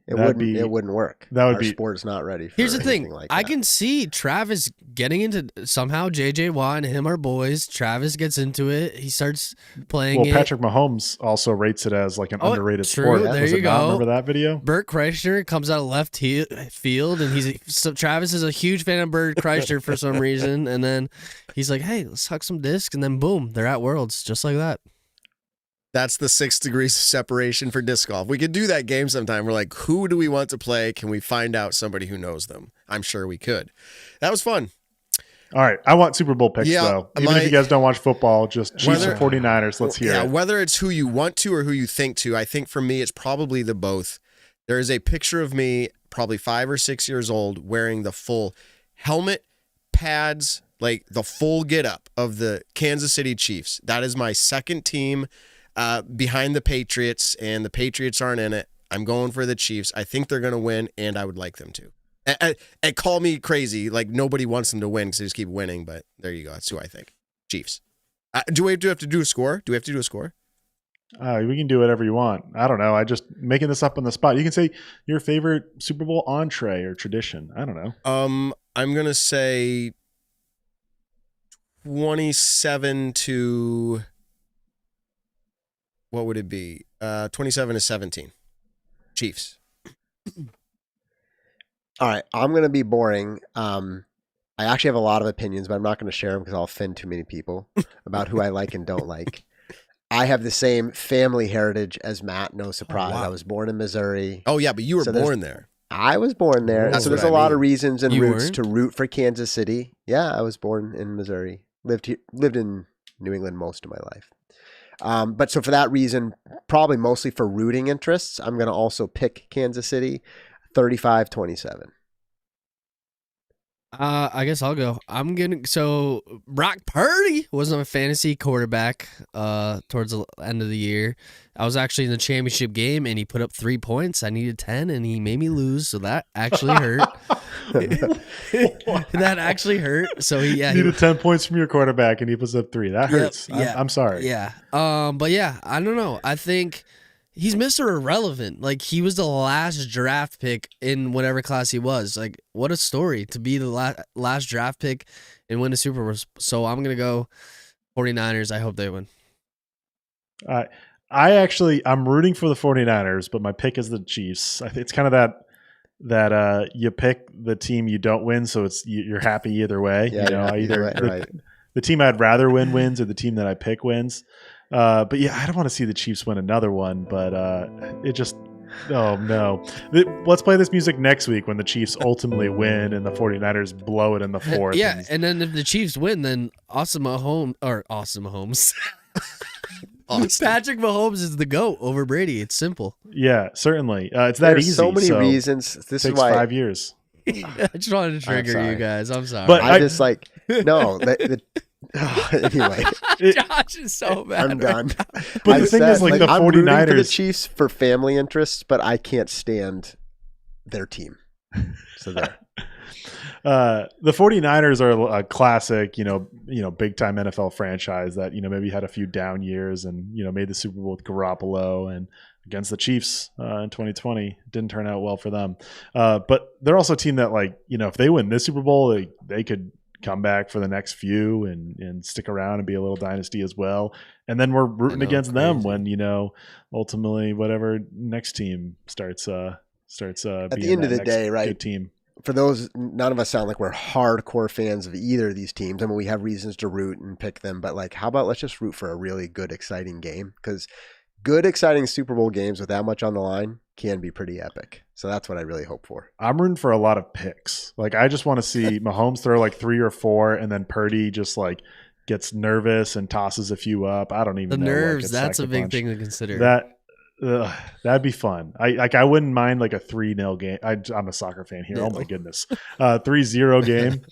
It wouldn't work. Our sport's not ready for Here's the thing. like I that. can see Travis getting into somehow JJ Watt and him are boys. Travis gets into it. He starts playing it. Patrick Mahomes also rates it as like an underrated true. sport. There Was you it not? go. Remember that video? Bert Kreischer comes out of left field, and Travis is a huge fan of Bert Kreischer for some reason. And then he's like, "Hey, let's huck some discs," and then boom, they're at Worlds just like that. That's the 6 degrees of separation for disc golf. We could do that game sometime. We're like, who do we want to play? Can we find out somebody who knows them? I'm sure we could. That was fun. All right. I want Super Bowl picks, though. Even if you guys don't watch football, just Chiefs and 49ers. Let's hear it. Whether it's who you want to or who you think to, I think for me, it's probably the both. There is a picture of me, probably 5 or 6 years old, wearing the full helmet, pads, like the full get up of the Kansas City Chiefs. That is my second team. Behind the Patriots, and the Patriots aren't in it. I'm going for the Chiefs. I think they're going to win, and I would like them to. And call me crazy, like nobody wants them to win because they just keep winning, but there you go. That's who I think. Chiefs. Do we have to do a score? Do we have to do a score? We can do whatever you want. I don't know. I just making this up on the spot. You can say your favorite Super Bowl entree or tradition. I don't know. I'm going to say 27 to... What would it be? 27 to 17. Chiefs. All right. I'm going to be boring. I I actually have a lot of opinions, but I'm not going to share them because I'll offend too many people about who I like and don't like. I have the same family heritage as Matt. No surprise. wow. I was born in Missouri. Oh yeah, but you were So born there. I was born there. That's So there's what a I lot mean. of reasons and You roots weren't? to root for Kansas City. Yeah, I was born in Missouri. Lived in New England most of my life. But so for that reason, probably mostly for rooting interests, I'm going to also pick Kansas City 35-27. I guess I'll go. So Brock Purdy was my fantasy quarterback towards the end of the year. I was actually in the championship game and he put up 3 points. I needed 10 and he made me lose, so that actually hurt. That actually hurt. So he needed 10 points from your quarterback and he puts up 3. That hurts. Yeah. I'm sorry. Yeah. But yeah, I don't know. I think he's Mr. Irrelevant. Like, he was the last draft pick in whatever class he was. Like, what a story to be the last draft pick and win a Super Bowl. So I'm going to go 49ers. I hope they win. I'm rooting for the 49ers, but my pick is the Chiefs. I think it's kind of that you pick the team you don't win, so you're happy either way. Yeah, you know, either right. the team I'd rather win wins or the team that I pick wins. But yeah, I don't want to see the Chiefs win another one, but it just, oh no. Let's play this music next week when the Chiefs ultimately win and the 49ers blow it in the fourth. Yeah, and then if the Chiefs win, then Austin Mahomes. Patrick Mahomes is the GOAT over Brady. It's simple. Yeah, certainly. It's that There's easy. so many reasons. This takes is why 5 years. I just wanted to trigger you guys. I'm sorry. But I just like, no. Anyway, Josh is so bad. I'm done. But the thing is, like, the I'm rooting for the 49ers Chiefs for family interests, but I can't stand their team. So there. The 49ers are a classic, big time NFL franchise that, maybe had a few down years and, made the Super Bowl with Garoppolo and against the Chiefs in 2020. Didn't turn out well for them. But they're also a team that, like, if they win this Super Bowl, they could come back for the next few and stick around and be a little dynasty as well. And then we're rooting against them when, ultimately whatever next team starts being at the end of the day, right? Good team. For those, none of us sound like we're hardcore fans of either of these teams. I mean, we have reasons to root and pick them, but like, how about let's just root for a really good, exciting game? Because good, exciting Super Bowl games with that much on the line can be pretty epic. So that's what I really hope for. I'm rooting for a lot of picks. Like, I just want to see Mahomes throw like 3 or 4, and then Purdy just like gets nervous and tosses a few up. I don't even know. The nerves, that's a big thing to consider. That'd be fun. I wouldn't mind like a 3-0 game. I'm a soccer fan here. No. Oh my goodness. 3-0 game.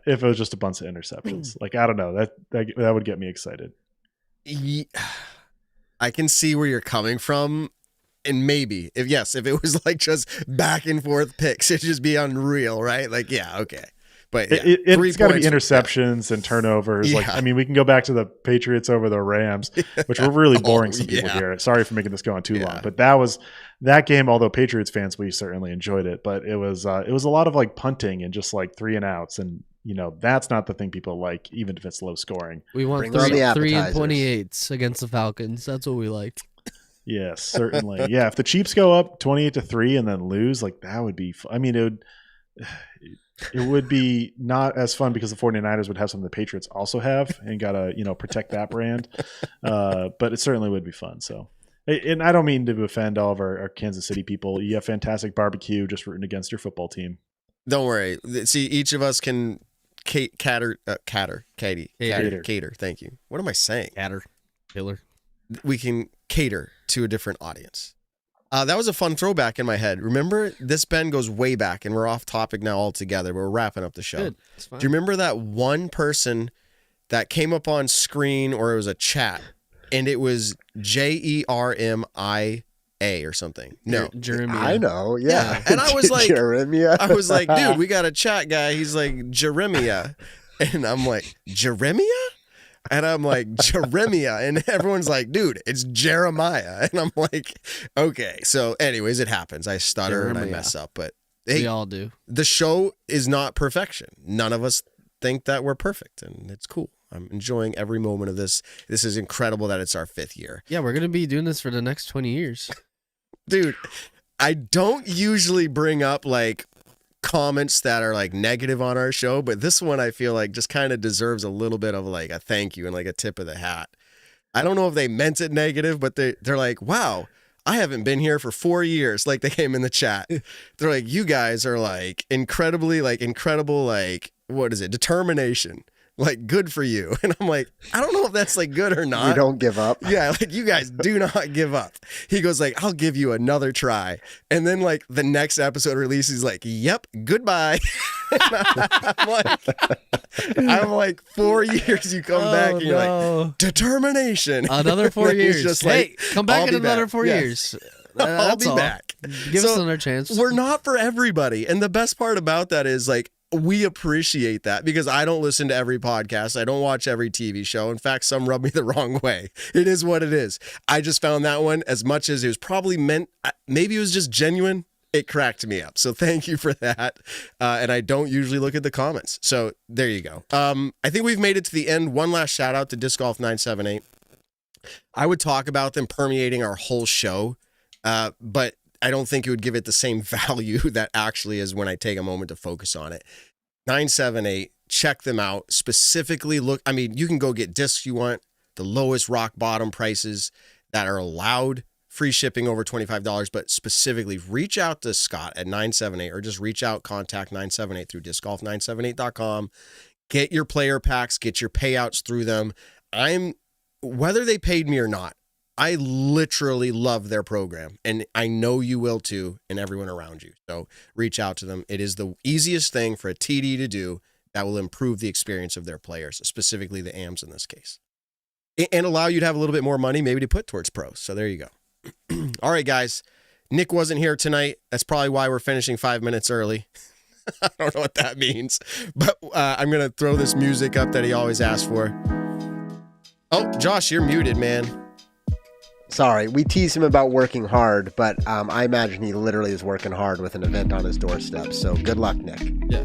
If it was just a bunch of interceptions. Like, I don't know. That would get me excited. I can see where you're coming from. And maybe if it was like just back and forth picks, it'd just be unreal, right? Like, yeah, okay. But yeah, it's got to be interceptions and turnovers. Yeah. Like, I mean, we can go back to the Patriots over the Rams, which were really boring some people here. Sorry for making this go on too long, but that game, although Patriots fans, we certainly enjoyed it, but it was a lot of like punting and just like 3 and outs. And, that's not the thing people like, even if it's low scoring. We want 3 and 28s against the Falcons. That's what we like. Yes, certainly. Yeah. If the Chiefs go up 28-3 and then lose, like, that would be, I mean, it would be not as fun because the 49ers would have something the Patriots also have and got to, protect that brand. But it certainly would be fun. So, and I don't mean to offend all of our Kansas City people. You have fantastic barbecue just rooting against your football team. Don't worry. See, each of us can cater. Thank you. What am I saying? Killer. We can cater to a different audience. That was a fun throwback in my head. Remember, this Ben goes way back, and we're off topic now altogether. But we're wrapping up the show. Good. It's fine. Do you remember that one person that came up on screen, or it was a chat, and it was Jeremiah or something? No, Jeremiah. I know. Yeah. And I was like, Jeremiah. I was like, dude, we got a chat guy. He's like, Jeremiah, and I'm like, Jeremiah. And I'm like, Jeremiah. And everyone's like, dude, it's Jeremiah. And I'm like, okay. So anyways, it happens. I stutter and I mess up. But hey, we all do. The show is not perfection. None of us think that we're perfect. And it's cool. I'm enjoying every moment of this. This is incredible that it's our 5th year. Yeah, we're going to be doing this for the next 20 years. Dude, I don't usually bring up like comments that are like negative on our show, but this one I feel like just kind of deserves a little bit of like a thank you and like a tip of the hat. I don't know if they meant it negative, but they're like, wow, I haven't been here for 4 years. Like they came in the chat. They're like, you guys are like incredible, like, what is it? Determination. Like, good for you. And I'm like, I don't know if that's like good or not. You don't give up. Yeah, like you guys do not give up. He goes like, I'll give you another try. And then like the next episode releases, he's like, yep, goodbye. I'm like 4 years you come back and you're like, determination. Another 4 years. Just Hey, like, come back I'll in be another back. 4 Yeah. years. I'll That's be all. back. Give us So, another chance. We're not for everybody. And the best part about that is like, we appreciate that because I don't listen to every podcast. I don't watch every TV show. In fact, some rub me the wrong way. It is what it is. I just found that one, as much as it was probably meant, maybe it was just genuine, it cracked me up. So thank you for that. And I don't usually look at the comments. So there you go. I think we've made it to the end. One last shout out to Disc Golf 978. I would talk about them permeating our whole show, but I don't think it would give it the same value that actually is when I take a moment to focus on it. 978, check them out. Specifically look, I mean, you can go get discs you want, the lowest rock bottom prices that are allowed, free shipping over $25, but specifically reach out to Scott at 978 or just reach out, contact 978 through discgolf978.com. Get your player packs, get your payouts through them. Whether they paid me or not, I literally love their program, and I know you will too, and everyone around you. So reach out to them. It is the easiest thing for a TD to do that will improve the experience of their players, specifically the AMs in this case, and allow you to have a little bit more money maybe to put towards pros. So there you go. All right, guys. Nick wasn't here tonight. That's probably why we're finishing 5 minutes early. I don't know what that means, but I'm going to throw this music up that he always asks for. Oh, Josh, you're muted, man. Sorry, we tease him about working hard, but I imagine he literally is working hard with an event on his doorstep. So good luck, Nick. Yeah.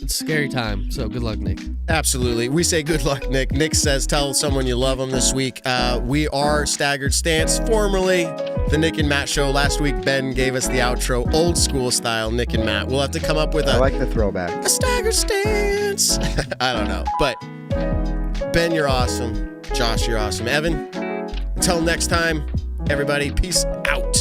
It's a scary time, so good luck, Nick. Absolutely. We say good luck, Nick. Nick says tell someone you love them this week. We are Staggered Stance, formerly the Nick and Matt Show. Last week, Ben gave us the outro, old school style, Nick and Matt. We'll have to come up with I like the throwback. a Staggered Stance. I don't know. But Ben, you're awesome. Josh, you're awesome. Evan, until next time, everybody, peace out.